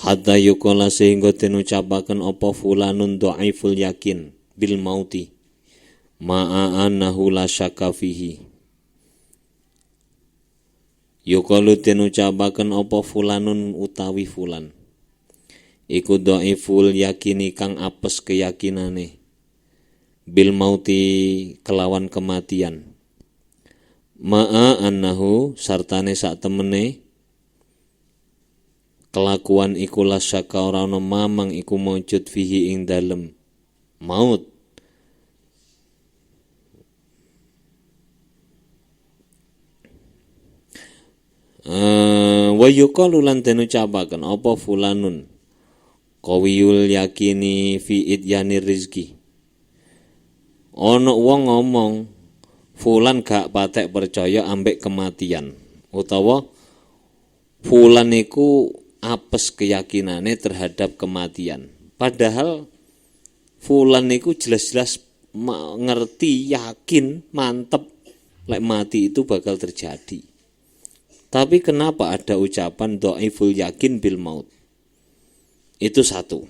hatta yuqala sehingga den ucapaken apa fulanun dhaiful yakin bil mauti ma'a annahu la syakka fihi. Yuqalu den ucapaken apa fulanun utawi fulan iku dhaiful yakini kang apes keyakinane bil mauti kelawan kematian. Ma'a annahu sartane sak temene kelakuan iku lasyaka ora ana mamang iku maujud fihi ing dalem maut. Wa yuqalu lan den ucapaken apa fulanun qawiyul yakini fi idyani rizki. Ana wong ngomong fulan gak patek percaya ambek kematian, utawa fulan iku apes keyakinane terhadap kematian. Padahal fulan iku jelas-jelas ngerti, yakin, mantep lek mati itu bakal terjadi. Tapi kenapa ada ucapan dhaiful yakin bil maut? Itu satu.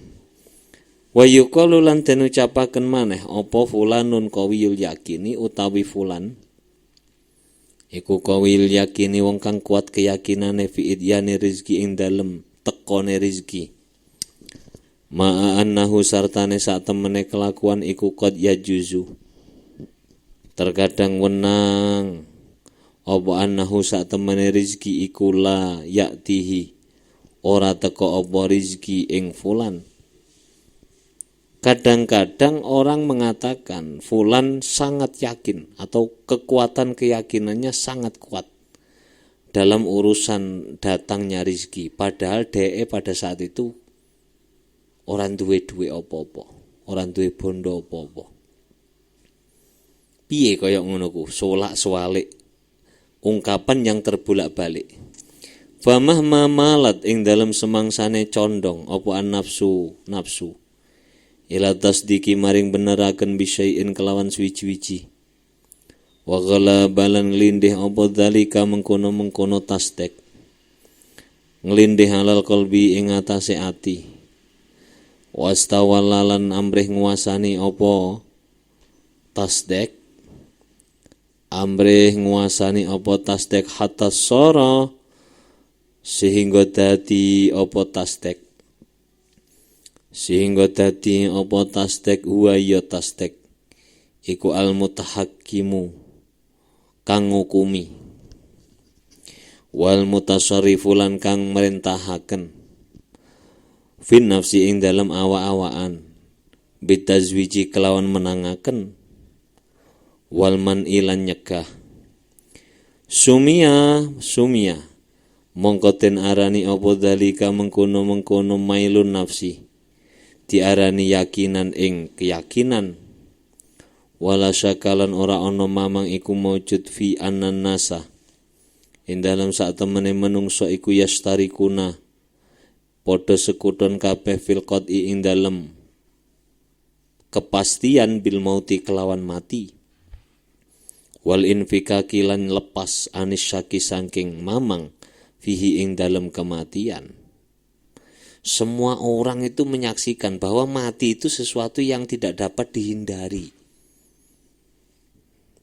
Wa yuqalu lan den ucapaken maneh apa fulanun qawiyul yakini utawi fulan iku qawiyul yakini wong kang kuat keyakinane fi idyani rizki ing dalem tekone rizki. Ma'a annahu sartane sak temene kelakuan iku qad yajuzu. Terkadang wenang apa annahu sak temene rizki iku la ya'tihi ora teko apa rizki ing fulan. Kadang-kadang orang mengatakan fulan sangat yakin atau kekuatan keyakinannya sangat kuat dalam urusan datangnya rizki. Padahal DE pada saat itu orang duwe apa-apa, orang duwe bondo apa-apa. Piye kaya ngono ku, solak-swalik, ungkapan yang terbolak-balik. Famah mamalat ing dalam semangsane condong apa an nafsu ila tasdiki maring beneraken bisyai'in kelawan suwiji-wiji. Wa ghalabalan nglindih apa dzalika mengkono-mengkono tasdek. Nglindih halal qalbi ing atase ati. Wastawallalan amrih nguasani apa tasdek. Amrih nguasani apa tasdek hatta sara sehingga dadi apa tasdek. Sehingga dadi apa tasdek huwa ya tasdek iku al mutahakkimu kang ngukumi wal mutasarrifu lan kang merintahaken fin nafsi ing dalam awa-awaan bitazwiji kelawan menangaken wal man ilan nyegah sumia mongko den arani apa dalika mengkono mailun nafsi diarani yakinan ing keyakinan wala syakalan ora ana mamang iku maujud fi annan nasa ing dalem sak temene menungso iku yastarikuna padha sekuton kabeh fil qat'i ing dalem kepastian bil mauti kelawan mati wal infikaki lan lepas anis syaki saking mamang fihi ing dalem kematian. Semua orang itu menyaksikan bahwa mati itu sesuatu yang tidak dapat dihindari.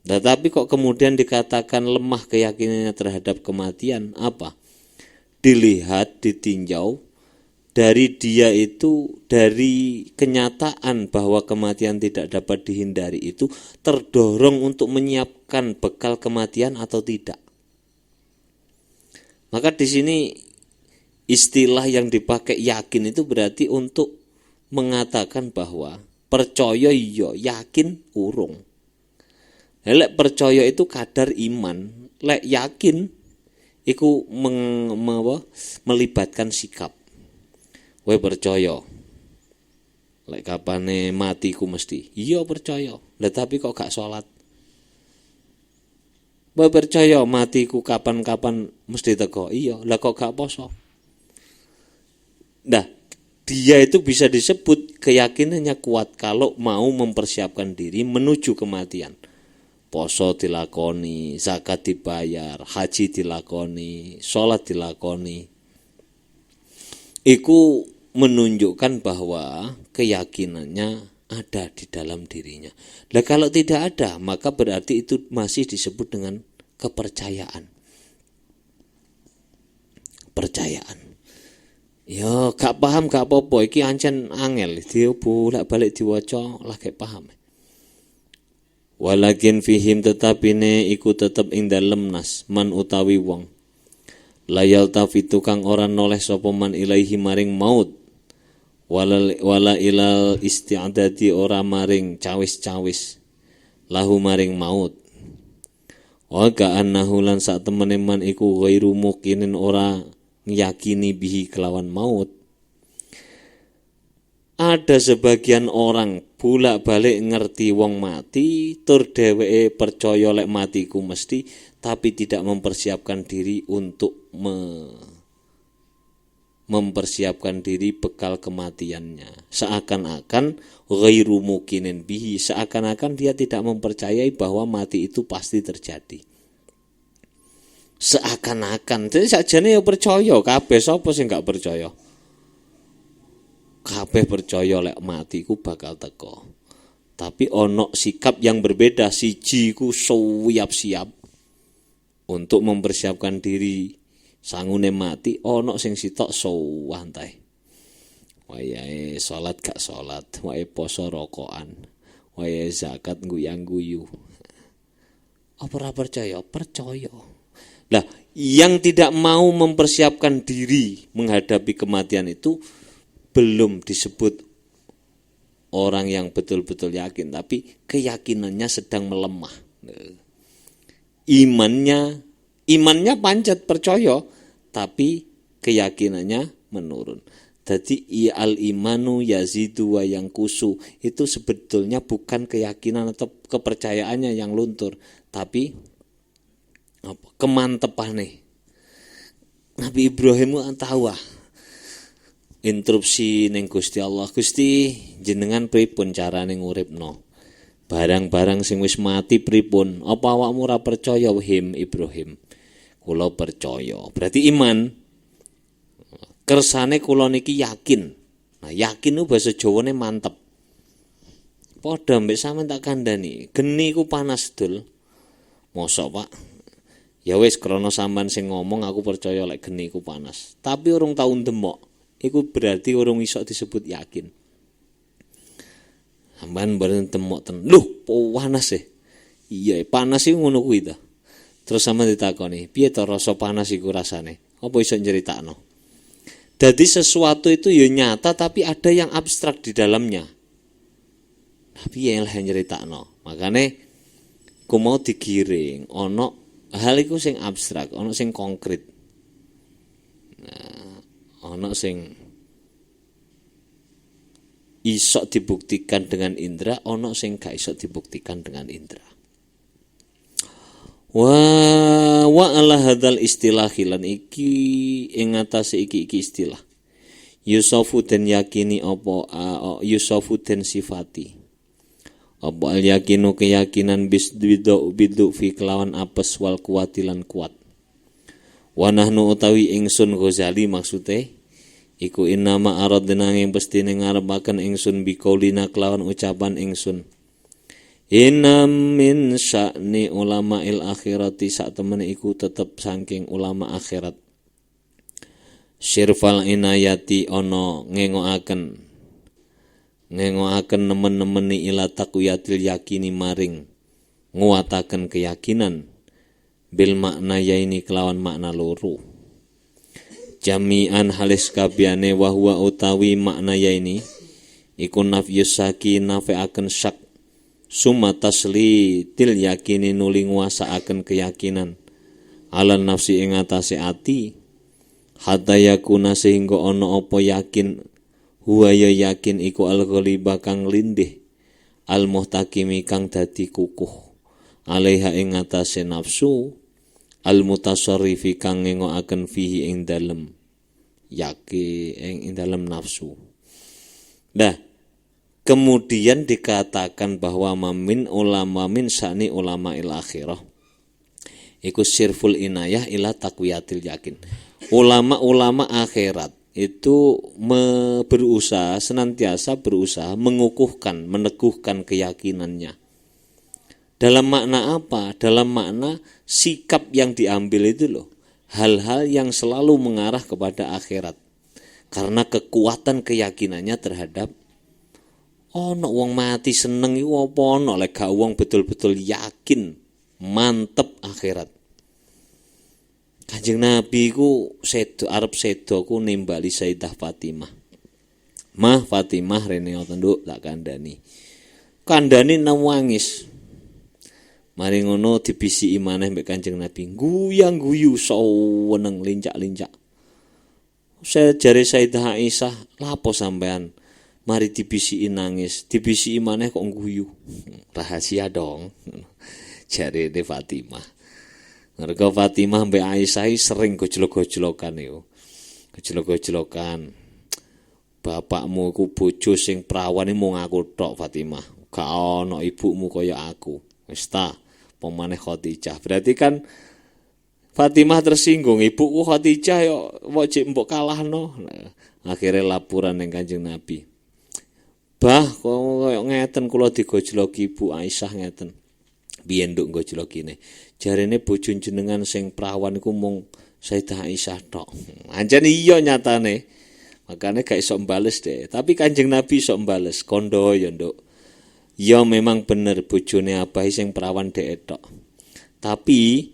Tetapi kok kemudian dikatakan lemah keyakinannya terhadap kematian? Apa? Dilihat, ditinjau dari dia itu, dari kenyataan bahwa kematian tidak dapat dihindari itu terdorong untuk menyiapkan bekal kematian atau tidak. Maka di sini istilah yang dipakai yakin itu berarti untuk mengatakan bahwa percaya iya, yakin urung. Lek percaya itu kadar iman, lek yakin iku melibatkan sikap. Kowe percaya lek kapane matiku mesti. Iya percaya. Lah tapi kok gak salat? Kowe percaya matiku kapan-kapan mesti teko. Iya, lah kok gak poso? Nah, dia itu bisa disebut keyakinannya kuat kalau mau mempersiapkan diri menuju kematian. Poso dilakoni, zakat dibayar, haji dilakoni, sholat dilakoni. Iku menunjukkan bahwa keyakinannya ada di dalam dirinya. Nah kalau tidak ada, maka berarti itu masih disebut dengan kepercayaan. Percayaan. Ya gak paham gak apa-apa, iki ancen angel, dia bolak-balik diwaca lagi paham. Walakin fihim tetapine iku tetep ing dalem nas man utawi wong layal tafitu kang ora noleh sapa man ilaihi maring maut wala ilal isti'dadi ora maring cawis-cawis lahu maring maut wa ka'annahu lan sak temene man iku ghairu mukinin ora ngiyakini bihi kelawan maut. Ada sebagian orang bolak-balik ngerti wong mati, tur dheweke percaya lek matiku mesti, tapi tidak mempersiapkan diri untuk mempersiapkan diri bekal kematiannya. Seakan-akan ghairu mukinin bihi, seakan-akan dia tidak mempercayai bahwa mati itu pasti terjadi. Seakan-akan, jadi sakjane ya percaya, kabeh sapa sing gak percaya? Kabeh percaya lek matiku bakal teko. Tapi ono sikap yang berbeda, siji ku siap-siap untuk mempersiapkan diri sangune mati, ono sing sitok santai. Wayahe salat gak salat, wae poso rokokan, wae zakat guyang-guyu. Apa ora percaya? Percaya. Lah, yang tidak mau mempersiapkan diri menghadapi kematian itu belum disebut orang yang betul-betul yakin, tapi keyakinannya sedang melemah. Imannya pancet percaya, tapi keyakinannya menurun. Jadi al-imanu yazidu wa yanqusu itu sebetulnya bukan keyakinan atau kepercayaannya yang luntur, tapi kemantepane. Nabi Ibrahim tahu interupsi ning Gusti Allah. Gusti jenengan pripun carane nguripno? Barang-barang sing wis mati pripun? Apa awakmu ora percaya Ibrahim? Kula percaya. Berarti iman. Kersane kula niki yakin. Nah, yakin ku basa Jawane mantep. Padha mbek sampean tak kandhani, geni ku panas dul. Mosok, Pak? Ya wis krana sampean sing ngomong aku percaya lek geni ku panas. Tapi urung tau ndemok. Iku berarti urung iso disebut yakin. Sampeyan bareng temok lho, panas e. Iya, panas iku ngono kuwi ta. Terus sampeyan ditakoni, piye to rasa panas iku rasane? Apa iso nyeritakno? Jadi sesuatu itu ya nyata tapi ada yang abstrak di dalamnya. Nah, piye lah nyeritakno? Makane ku mau digiring ana hal iku sing abstrak, ana sing konkret. Nah, ana sing isok dibuktikan dengan indera, ana sing gak isok dibuktikan dengan indera. Wa ala hadzal istilahi lan iki ing atase iki istilah. Yusofu den yakini apa yusofu den sifati. Apa al yakinu keyakinan bidu fi kelawan apes wal kuwatilan kuat. Wa nahnu utawi ingsun Ghazali maksude iku innama aradna ing pestine ngarepaken ingsun biqaulina kelawan ucapan ingsun. Inna min sya'ni ulama il akhirati sak temene iku tetep saking ulama akhirat. Syirfal inayati ono ngengoaken nemen-nemeni ila taqwiyatil yakini maring nguataken keyakinan bil makna yaini kelawan makna loro. Jami'an halis kabehane wa huwa utawi makna yaini iku nafyus saki nafeaken syak summa tasli til yakini nuli nguasaaken keyakinan ala nafsi ing atase ati hatta yakuna sehingga ana apa yakin huwa ya yakin iku al-ghaliba kang lindih al-muhtakimi kang dadi kukuh alaiha ing atase nafsu al-mutasarrifi kang ngengokaken fihi ing dalem ing dalem nafsu. Nah, kemudian dikatakan bahwa min sya'ni ulama il akhirah iku sirful inayah ila taqwiyatil yakin. Ulama-ulama akhirat itu senantiasa berusaha mengukuhkan, meneguhkan keyakinannya. Dalam makna apa? Dalam makna sikap yang diambil itu loh, hal-hal yang selalu mengarah kepada akhirat. Karena kekuatan keyakinannya terhadap ono wong mati seneng iku apa ono lek gak wong betul-betul yakin mantep akhirat. Kanjeng Nabi ku arep sedo ku nimbali Sayyidah Fatimah. Mah Fatimah rene ngoten nduk tak kandhani. Kandhani nangis. Mari ngono dibisiki maneh mbek Kanjeng Nabi. Guyang-guyu seneng lincak-lincak. Jare Sayyidah Aisyah, "Lapo sampean?" Mari dibisiki nangis, dibisiki maneh kok guyu. Rahasia dong. Jare Fatimah. Mergo Fatimah mbek Aisyah sering gojlok-gojlokan iku. Gojlok-gojlokan. Bapakmu iku bojo sing prawan mung aku tok Fatimah. Gak ana ibumu kaya aku. Wis ta, pemane Khadijah. Berarti kan Fatimah tersinggung, ibuku Khadijah yo mbok kalahno. Nah, akhirnya laporan ning Kanjeng Nabi. Bah, kok ngeten kula digojloki Ibu Aisyah ngeten. Piye nduk gojlokine? Jarene bojo jenengan sing prawan iku mung Sayyidah Aisyah tok. Anjen iya nyatane. Makane gak iso mbales deh. Tapi Kanjeng Nabi iso mbales. Kondo ya nduk. Ya memang bener bojone Abah sing prawan dhek tok. Tapi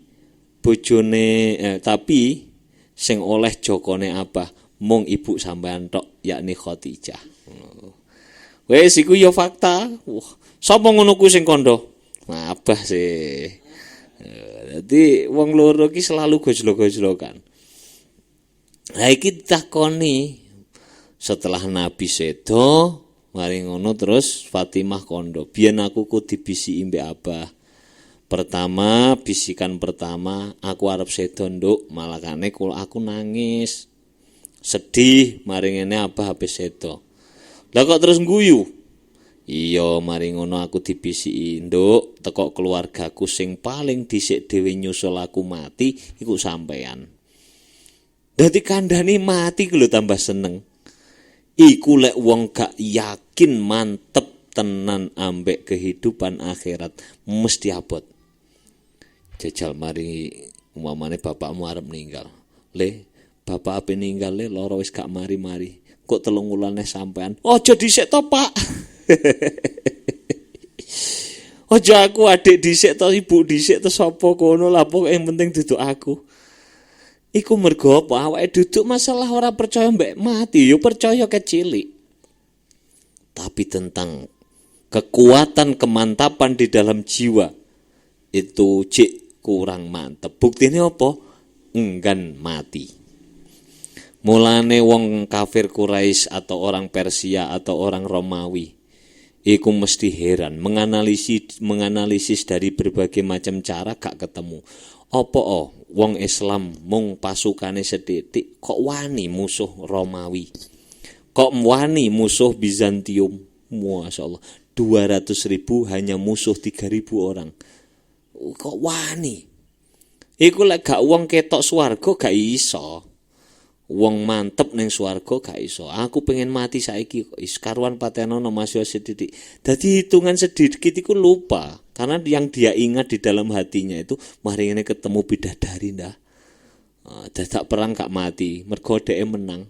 sing oleh jokone Abah mung ibu sampean tok yakni Khadijah. Wes iku ya fakta. Sapa ngono ku sing kondo? Abah sih. Jadi wong loro ki selalu gojlok-gojlokan. Lah iki takoni setelah Nabi sedo, mari ngono terus Fatimah kondo. Biyen aku ku dibisiki mbek Abah. Bisikan pertama, aku arep sedo nduk, malakane kula aku nangis. Sedih mari ngene Abah habis sedo. Lah kok terus guyu? Iya, mari ngono aku dibisiki nduk, teko keluargaku sing paling dhisik dhewe nyusul aku mati iku sampean. Dadi kandhane mati ku lho tambah seneng. Iku lek wong gak yakin mantep tenan ambek kehidupan akhirat mesti abot. Jajal mari umpamane bapakmu arep ninggal. Le, bapak ape ninggal le lara wis gak mari-mari. Kok 3 wulane sampean. Aja dhisik to, Pak. Ojo aku adik dhisik to ibu dhisik to sapa kono lah pokoke yang penting duduk aku. Iku mergo apa awake duduk masalah ora percaya mbek mati yo percaya kecilik. Tapi tentang kekuatan kemantapan di dalam jiwa itu kurang mantep. Buktine apa? Enggan mati. Mulane wong kafir Quraisy atau orang Persia atau orang Romawi iku mesti heran menganalisis dari berbagai macam cara gak ketemu. Apa wong Islam mung pasukane sethithik kok wani musuh Romawi? Kok wani musuh Bizantium? Masyaallah, 200.000 hanya musuh 3.000 orang. Kok wani? Iku lek gak wong ketok swarga gak iso. Wong mantep ning swarga gak iso. Aku pengen mati saiki kok karuan patenono masih sedikit. Dadi hitungan sedikit iku lupa. Karena yang dia ingat di dalam hatinya itu mari ngene ketemu bidadari ndah. Dadak perang gak mati, mergo dheke menang.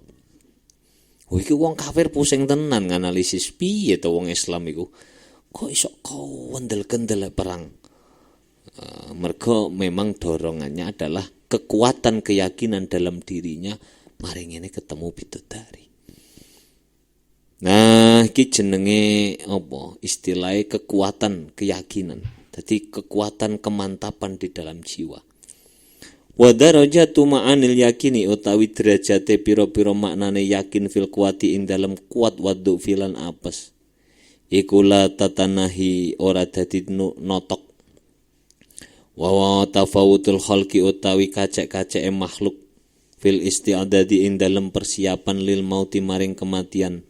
Oh iki wong kafir pusing tenan nganalisis piye to wong Islam iku. Kok iso kondel-kendel perang. Mergo memang dorongannya adalah kekuatan keyakinan dalam dirinya. Mari ngene ketemu bidadari. Nah, iki jenenge apa? Istilahnya kekuatan keyakinan. Jadi kekuatan kemantapan di dalam jiwa. Wa darajatu ma'anil yakini utawi derajate pira-pira maknane yakin fil kuwati ing dalam kuat wadhu filan apes. Iku la tatanahi ora dadi notok. Wa tafawutul khalqi utawi kacek-kaceke makhluk fil isti'adadi ing dalam persiapan lil mauti maring kematian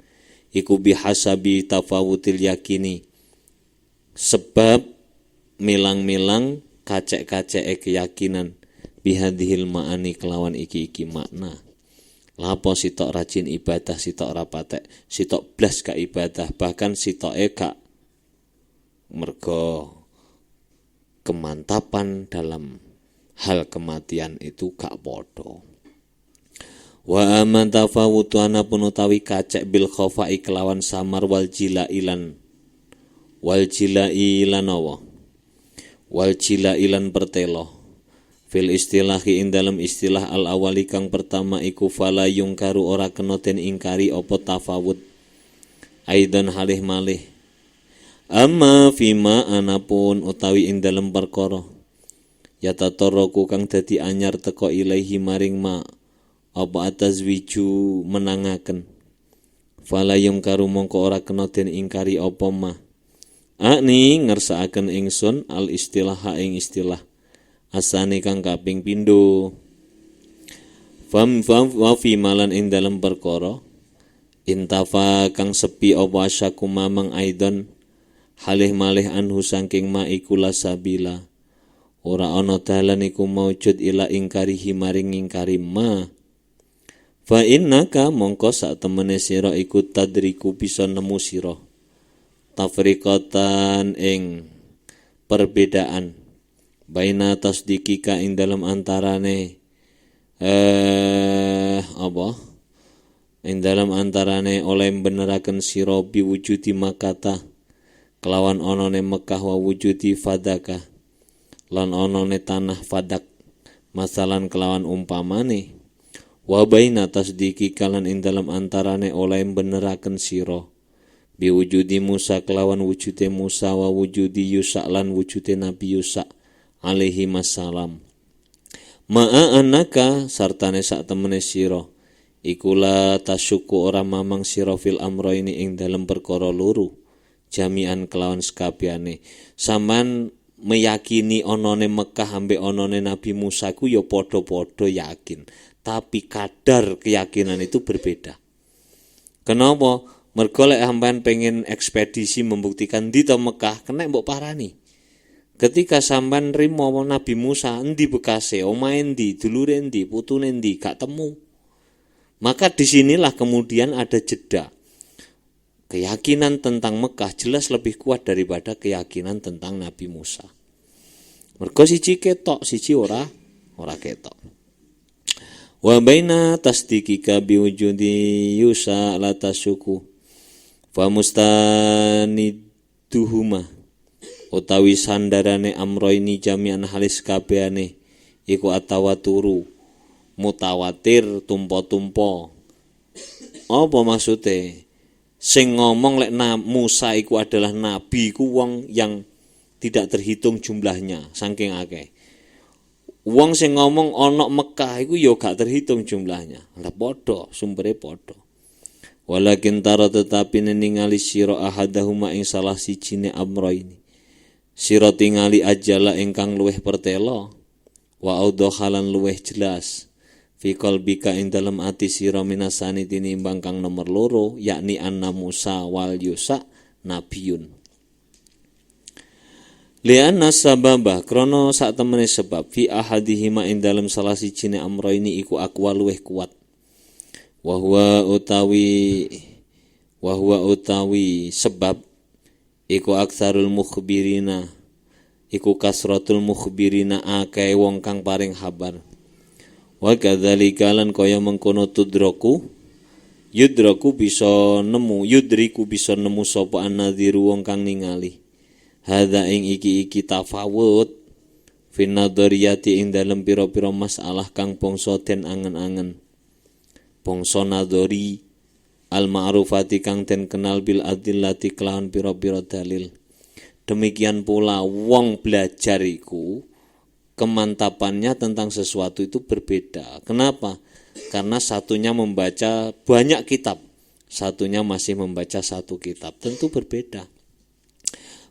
iku bihasabi tafawutil yakini sebab milang-milang kacek-kaceke keyakinan bihadhil ma'ani kelawan iki makna. Lapo sitok rajin ibadah sitok ora patek, sitok blas gak ibadah, bahkan sitoke gak mergo kemantapan dalam hal kematian itu gak padha. Wa aman tafawutu anapun utawi kacek bil khafai kelawan samar wal jilailan pertelo fil istilahi ing dalam istilah al awali kang pertama iku fala yungkaru ora kena den ingkari apa tafawut aidan halih malih amma fima anapun utawi ing dalam perkara ya tatoroku kang dadi anyar teko ilahi maring ma apa atas wiju menangaken fala yungkaru mongko ora kena den ingkari apa mah ani ngersakaken ingsun al istilah ing istilah asane kang kaping pindho fam wa fi malan ing dalem perkara intafa kang sepi apa asyaku mamang aidon halih malih anhu saking ma iku lasabila ora ana dalan iku maujud ila ingkarihi maring ingkari ma fa innaka mongko sak temene sira iku tadriku bisa nemu sira tafriqatan ing perbedaan baina tasdikika ing dalam antarane ing dalam antarane oleh beneraken sira biwujudi makata kelawan onone Mekah wa wujudi fadaka lan onone tanah Fadak masalan kelawan umpamane wa baina tasdiki kalan ing dalam antarane oleh beneraken sira biwujudi Musa kelawan wujude Musa wa wujudi Yusa lan wujude Nabi Yusa alaihi masalam ma'a anaka sartane sak temene sira ikula tasyuku ora mamang sira fil amroini ing dalam perkara loro jami'an kelawan sekabehane sampean meyakini onone Mekah ambek onone Nabi Musa ku ya padha-padha yakin tapi kadar keyakinan itu berbeda. Kenapa? Mergo lek sampean pengen ekspedisi membuktikan di to Mekah kena mbok parani. Ketika sampean nrimo Nabi Musa endi bekase, omahe endi, dulure endi, putune endi, gak temu. Maka disinilah kemudian ada jeda. Keyakinan tentang Mekah jelas lebih kuat daripada keyakinan tentang Nabi Musa. Mergo siji ketok, siji ora ketok. Wa baina tasdikika biwujudi Yusa la tasyuku fa mustaniduhuma utawi sandarane amroini jami'an halis kabehane iku atawaturu mutawatir tumpo-tumpo. Apa maksude? Sing ngomong lek Musa iku adalah nabi iku wong yang tidak terhitung jumlahnya saking akeh. Wong sing ngomong ana Mekah iku ya gak terhitung jumlahnya. Lah padha, sumbere padha. Walakin tara tetapi ningali sira ahadahuma ing salah sijine amra ini. Sira tingali ajala ingkang luweh pertela wa audhalan luweh jelas. Fi qalbika ing dalem ati sira minasani tinimbang kang nomor loro yakni anna Musa wal Yusa nabiyun. Lianna sababah krana sak temene sebab fi ahadihima ing dalem salah sijine amra ini iku akwa luweh kuat. Wa huwa utawi sebab iku aktsarul mukhbirina iku kasratul mukhbirina akeh wong kang paring kabar. Wa kadzalika lan kaya mengkono yudriku bisa nemu sapa annadhiru wong kang ningali. Hadza ing iki tafawut fin nadhariyati ing dalem pira-pira masalah kang bangsa den angen-angen. Bangsa nadhari al ma'rufati kang den kenal bil adillati kelawan pira-pira dalil. Demikian pula wong belajar iku kemantapannya tentang sesuatu itu berbeda. Kenapa? Karena satunya membaca banyak kitab, satunya masih membaca satu kitab, tentu berbeda.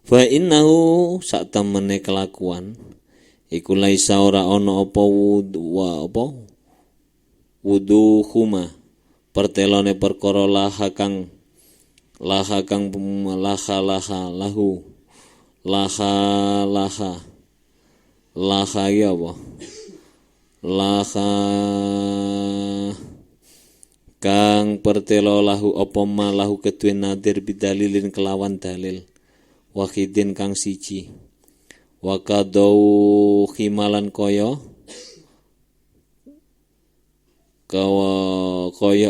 Fa innahu sak temene kelakuan iku laisa ora ana apa wuduhuma pertelone perkara laha kang laha ya apa laha kang pertelo lahu apa malahu kedue nadir bidalilin kelawan dalil wahidin kang siji wa kadau khimalan koyok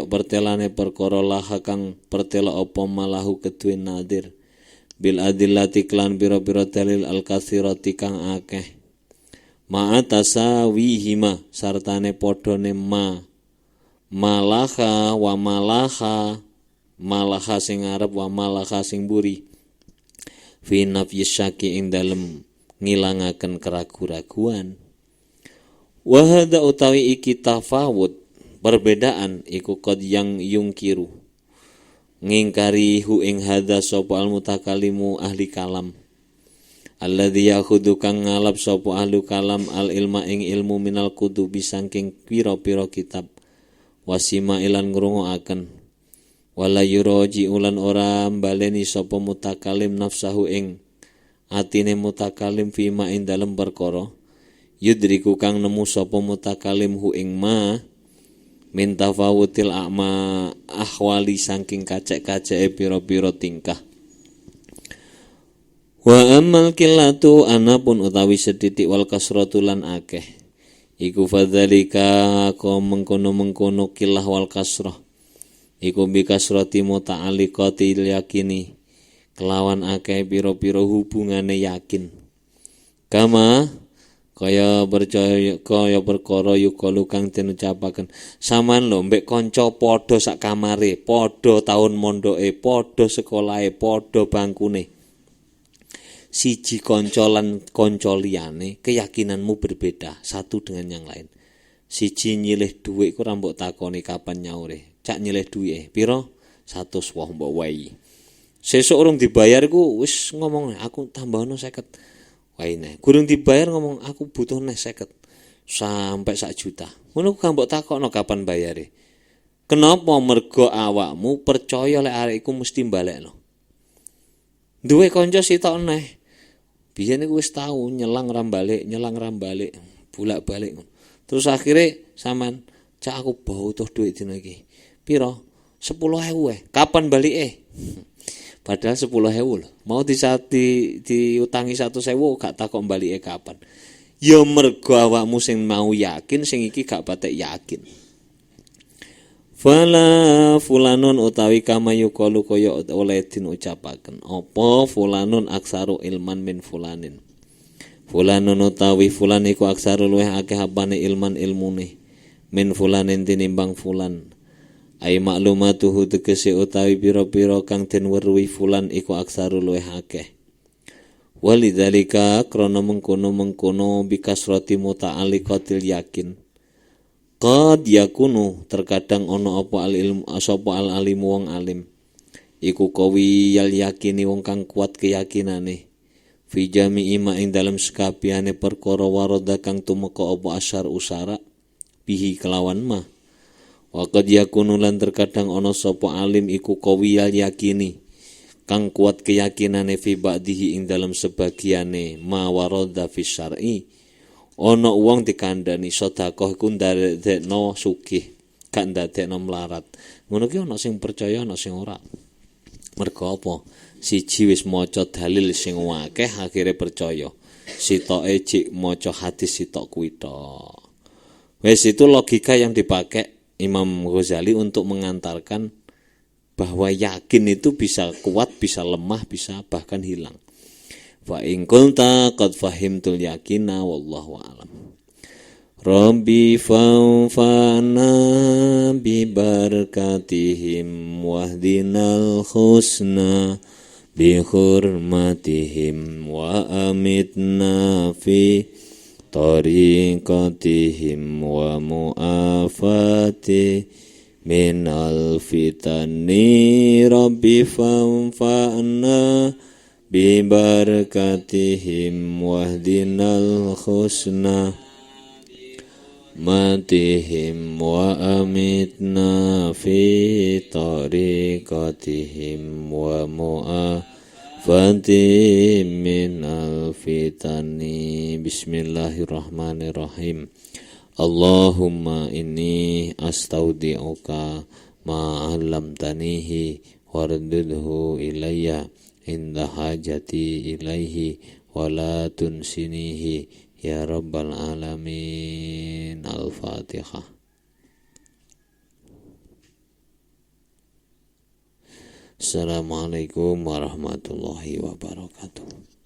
pertelane perkara laha kang pertelo apa malahu kedue nadir bil adillati klan pira-pira dalil al-katsirati kang akeh ma'atasawihima sartane padane malaha wa malaha sing arep wa malaha sing buri fi nafyi syaki ing dalem ngilangaken keragu-raguan. Wa hadza utawi iki tafawut perbedaan iku qad yang yungkiru ngingkari hu ing hadza sapa al mutakallimu ahli kalam alladzi yakhudhu kang ngalap sapa ahli kalam al ilma ing ilmu minal kutubi saking pira-pira kitab wasima ilan ngrungokaken wala yuraji ulan ora mbaleni sapa mutakalim nafsahu ing atine mutakalim fima ing dalem perkara yudriku kang nemu sapa mutakalim hu ing ma min tafawutil a'ma ahwali saking kacek-kaceke pira-pira tingkah. Wa amal qillatu anapun utawi seditik wal kasratu lan akeh iku fadzalika ka mengkono-mengkono killah wal kasrah iku bi kasrati muta'alliqatil yakini kelawan akeh pira-pira hubungane yakin kama kaya perkara yukalu kang den ucapaken sampean lho mbek kanca padha sak kamare padha taun mondoke padha sekolahe padha bangkune siji kanca lan kanca liyane keyakinanmu berbeda satu dengan yang lain. Siji nyilih dhuwit iku ora mbok takoni kapan nyaure. Cak nyilih dhuwite pira? 100 wah mbok wae. Sesuk urung dibayar iku wis ngomong aku tambahno 50. Wae neh. Gurung dibayar ngomong aku butuh neh 50 sampai 1 juta. Ngono ku mbok takokno kapan bayare. Kenapa? Mergo awakmu percaya lek arek iku mesti balekno. Duwe kanca sitok neh. Biyen iku wis tau nyelang rambalik, bolak-balik. Terus akhirnya sampean cak aku butuh duit dina iki. Pira? 10.000 Kapan balike? Padahal 10.000 lho. Mau diutangi 1.000 gak takok balike kapan. Ya mergo awakmu sing mau yakin, sing iki gak patek yakin. Fala fulanun utawi kama yuqalu kaya oleh din ucapaken apa fulanun aksaru ilman min fulanin fulanun utawi fulan iku aksaru luweh akeh apane ilman ilmune min fulanin tinimbang fulan ai maklumatuhu tegese utawi pira-pira kang den weruhi fulan iku aksaru luweh akeh Walidzalika krana mengkono bikasrati muta'alliqatil yakin. Qad yakunu terkadang ana apa al ilmu sapa al alimu wong alim. Iku kawi yal yakini wong kang kuat keyakinane. Fi jami'i ma ing dalam sekabehane perkara warada kang tumeka apa asyar usara bihi kelawan ma. Wa qad yakunu lan terkadang ana sapa alim iku kawi yal yakini kang kuat keyakinane fi ba'dihi ing dalam sebagiane ma warada fi syar'i. Ana wong dikandani sedekah iku ndadekno sugih, gak ndadekno melarat. Ngono ki ana sing percaya ana sing ora. Mergo apa? Siji wis maca dalil sing akeh akhire percaya. Sitoke jik maca hadis sitok kuwi tok. Wes itu logika yang dipakai Imam Ghazali untuk mengantarkan bahwa yakin itu bisa kuat, bisa lemah, bisa bahkan hilang. Fa in qulta qad fahimtul yakina wallahu a'lam. Rabbi fa'fana bi barakatihim wahdinal husna bi hurmatihim wa amitna fi tariqatihim wa mu'afati minal fitani Rabbi fa'fana bi barakatihim wahdinal husna matihim wa amitna fi tariqatihim wa mu'afati minal fitani. Bismillahirrahmanirrahim. Allahumma inni astaudi'uka ma 'allamtanihi wardudhu ilayya inda hajati ilaihi wala tunsinihi ya rabbal alamin. Al-Fatihah. Assalamualaikum warahmatullahi wabarakatuh.